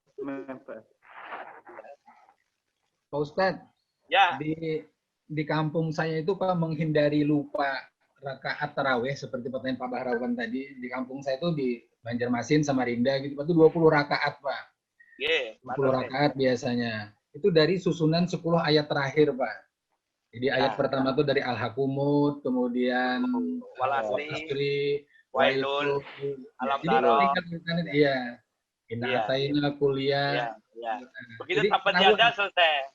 Pak Ustadz, ya. Di kampung saya itu Pak menghindari lupa rakaat taraweh seperti pertanyaan Pak Bahrawan tadi. Di kampung saya itu di Banjarmasin, Samarinda gitu, Pak, itu 20 rakaat Pak. 20 rakaat biasanya. Itu dari susunan 10 ayat terakhir Pak. Jadi ayat pertama itu dari Al-Hakumut, kemudian Wal-Asri, Wailul, Alam Taro. Iya. Inna Ataina kuliah. Begitu tabat yada selesai.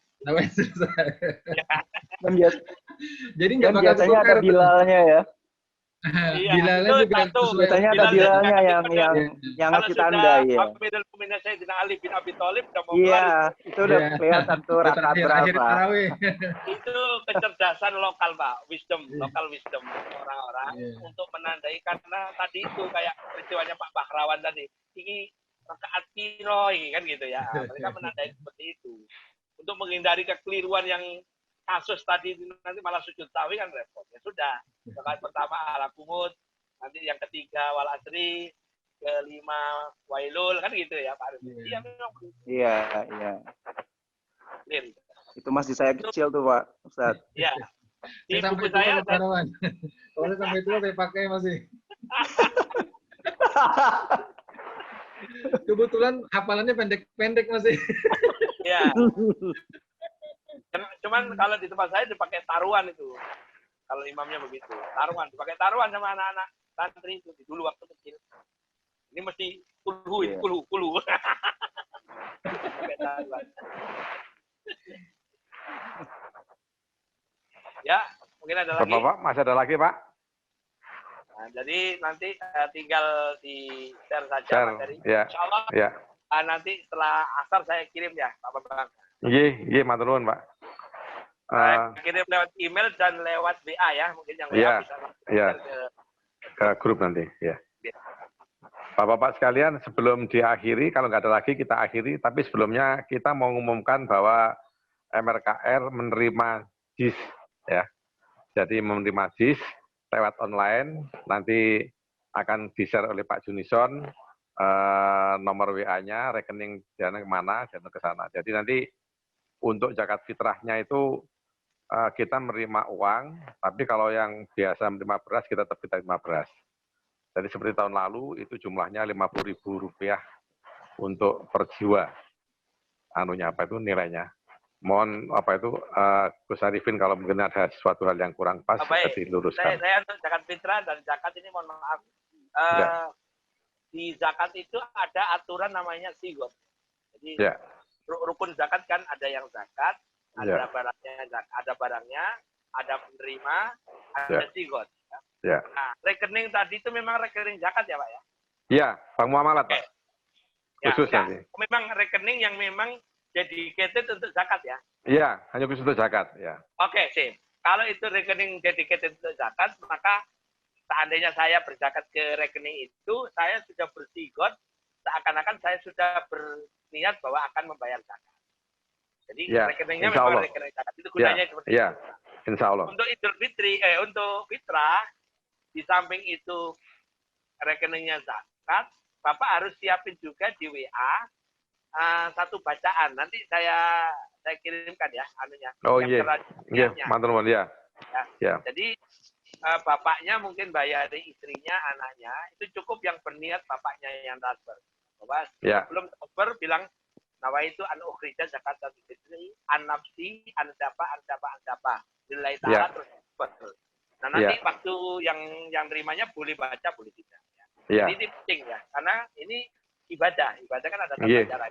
Jadi nggak biasanya ada Bilalnya ya. Bilalnya juga biasanya ada Bilalnya yang kita andai ya. Iya, itu udah kelihatan tuh rakaat berapa. Itu kecerdasan lokal Pak, local wisdom orang-orang untuk menandai, karena tadi itu kayak peristiwanya Pak Bahrawan tadi. Ini rakaat kiro kan gitu ya. Mereka menandai seperti itu. Untuk menghindari kekeliruan yang kasus tadi nanti malah sujud tawi kan repot. Ya sudah. Rakaat pertama Al-Qumud, nanti yang ketiga Wal Asri, kelima Wailul kan gitu ya Pak. Iya. Itu masih saya kecil tuh Pak Ustadz. Iya. Di buku saya kalau sampai itu saya pakai masih. Kebetulan hafalannya pendek-pendek masih. Ya. Cuman kalau di tempat saya dipakai taruhan itu. Kalau imamnya begitu, dipakai taruhan sama anak-anak santri itu dulu waktu kecil. Ini mesti kulu. Ya, mungkin ada lagi. Pak, masih ada lagi Pak? Nah, jadi nanti tinggal di share saja materi. Insya Allah nanti setelah asar saya kirim ya Pak Bambang. Iya, matur nuwun Pak. Kirim lewat email dan lewat WA ya, mungkin yang WA bisa ke grup nanti ya. Bapak-bapak sekalian, sebelum diakhiri, kalau nggak ada lagi kita akhiri, tapi sebelumnya kita mau mengumumkan bahwa MRKR menerima JIS ya. Jadi menerima JIS lewat online, nanti akan di-share oleh Pak Junison nomor WA-nya, rekening dana kemana, dana ke sana. Jadi nanti untuk zakat fitrahnya itu kita menerima uang, tapi kalau yang biasa menerima beras, kita tetap menerima beras. Jadi seperti tahun lalu, itu jumlahnya Rp50.000 untuk per jiwa. Nilainya. Mohon Gus Arifin kalau mungkin ada sesuatu hal yang kurang pas, bisa diluruskan. Saya untuk zakat fitrah dan zakat ini mohon maaf. Di zakat itu ada aturan namanya sigot. Jadi rukun zakat kan ada yang zakat, ada barangnya, ada penerima, ada sigot. Ya. Nah, rekening tadi itu memang rekening zakat ya Pak ya? Iya, Bank Muamalat Pak. Khusus nanti. Memang rekening yang memang dedicated untuk zakat ya? Iya, hanya khusus untuk zakat. Ya. Oke, sip. Kalau itu rekening dedicated untuk zakat, maka seandainya saya berzakat ke rekening itu, saya sudah bersigot, seakan-akan saya sudah berniat bahwa akan membayar zakat. Jadi rekeningnya memang rekening zakat. Itu gunanya seperti itu. Insya Allah. Untuk Idul Fitri, untuk fitrah, di samping itu rekeningnya zakat, Bapak harus siapin juga di WA satu bacaan. Nanti saya saya kirimkan ya anunya. Oh yang iya, matur nuwun ya. Ya. Jadi bapaknya mungkin bayari istrinya, anaknya, itu cukup yang berniat bapaknya yang transfer. Bahwa sebelum transfer bilang nawaitu an ukhrija zakatan fitri an nafsi an siapa nilai ta'ala terus. Nah nanti waktu yang terimanya boleh baca boleh tidak. Ya. Ini penting ya, karena ini ibadah kan ada tata cara.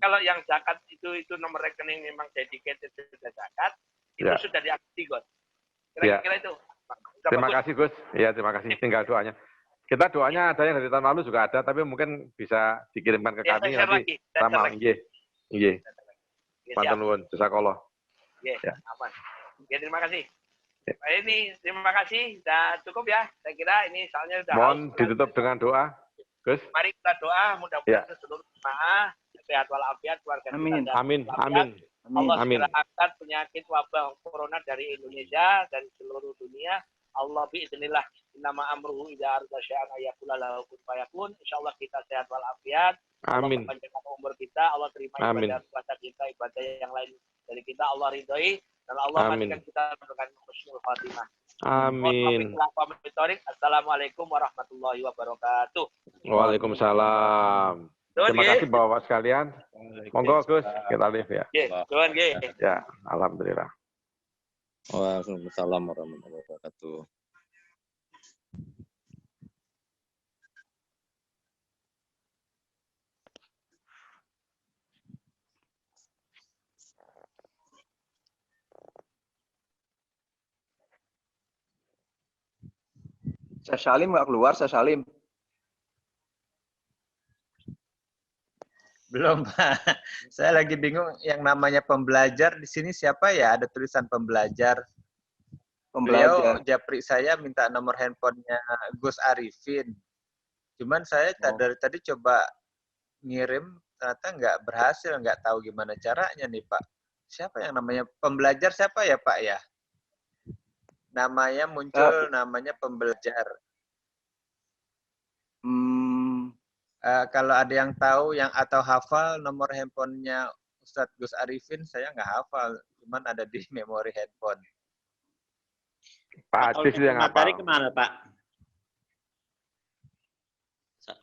Kalau yang zakat itu nomor rekening memang dedicated sudah zakat, itu sudah diaktifkan. Kira-kira itu. Terima kasih Gus. Ya terima kasih. Tinggal doanya. Kita doanya ada yang dari tahun lalu juga ada, tapi mungkin bisa dikirimkan ke kami nanti sama. Iya. Matur nuwun. Jazakallah. Ya. Aman. Ya terima kasih. Ini terima kasih. Sudah cukup ya. Saya kira ini soalnya sudah. Mohon ditutup dengan doa, Gus. Mari kita doa mudah-mudahan seluruh jemaah sehat walafiat keluarga kita. Amin. Allah segera angkat penyakit wabah corona dari Indonesia dan seluruh dunia. Allah biiznillah innama amruhu idza arada syai'an ayaqula lahu kun fayakun. Insyaallah kita sehat walafiat. Amin. Allah panjangkan umur kita, Allah terima ibadah puasa kita, ibadah yang lain dari kita, Allah ridhoi dan Allah pastikan kita dengan husnul khatimah. Amin. Assalamualaikum warahmatullahi wabarakatuh. Waalaikumsalam. Terima kasih Bapak sekalian. Monggo Gus, kita live ya. Ya, alhamdulillah. Waalaikumsalam warahmatullahi wabarakatuh. Saya Salim nggak keluar, saya Salim. Belum, Pak. Saya lagi bingung yang namanya pembelajar di sini siapa ya? Ada tulisan pembelajar. Beliau japri saya minta nomor handphonenya Gus Arifin. Cuman saya dari tadi coba ngirim, ternyata nggak berhasil, nggak tahu gimana caranya nih Pak. Siapa yang namanya pembelajar siapa ya Pak ya? Namanya muncul, namanya pembelajar. Kalau ada yang tahu yang atau hafal nomor handphonenya Ustadz Gus Arifin, saya nggak hafal, cuman ada di memori handphone. Pak Adis yang materi kemana Pak?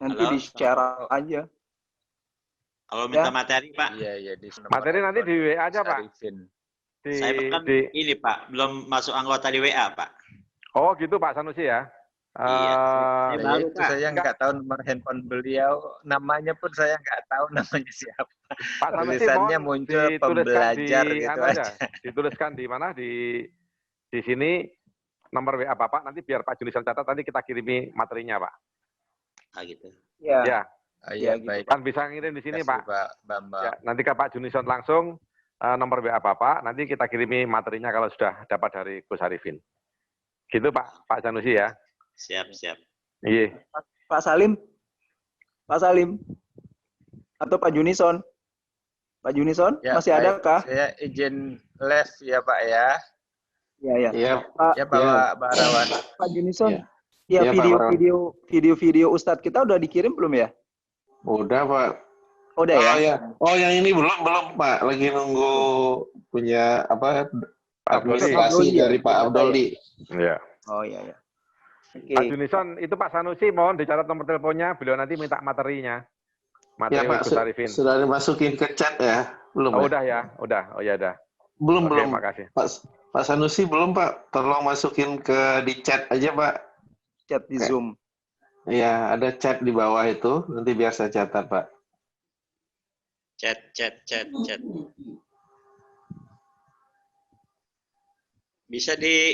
Nanti di-share aja. Kalau minta materi Pak? Iya, di materi nanti di WA aja Pak. Saya kan ini Pak, belum masuk anggota di WA Pak. Oh gitu Pak Sanusi ya? Iya, itu saya nggak tahu nomor handphone beliau, namanya pun saya nggak tahu namanya siapa. Pak Sanusi, tulisannya muncul pembelajar gitu aja. Dituliskan di mana di sini nomor WA Bapak, nanti biar Pak Junison catat, nanti kita kirimi materinya Pak. Gitu. Ya. Iya baik. Kan bisa ngirim di sini Pak. Bambang. Ya, nanti ke Pak Junison langsung nomor WA Bapak, nanti kita kirimi materinya kalau sudah dapat dari Gus Arifin. Gitu Pak Sanusi ya. Siap. Iya. Pak Salim atau Pak Junison? Pak Junison ya, masih ada kah? Saya izin live ya Pak ya. Iya. Pak Barawan. Pak Junison. Ya, video Ustadz kita udah dikirim belum ya? Udah Pak. Udah ya? Oh yang ini belum Pak. Lagi nunggu punya administrasi dari Pak Abdoli. Iya. Oh iya. Pak Junison, itu Pak Sanusi, mohon dicatat nomor teleponnya, beliau nanti minta materinya. Materi Pak, Gus Arifin. Sudah dimasukin ke chat ya? Belum udah ya? Udah. Oh ya udah. Belum. Makasih. Pak Sanusi belum Pak, tolong masukin di chat aja Pak. Chat di Zoom. Iya, ada chat di bawah itu, nanti biar saya catat Pak. Chat. Bisa di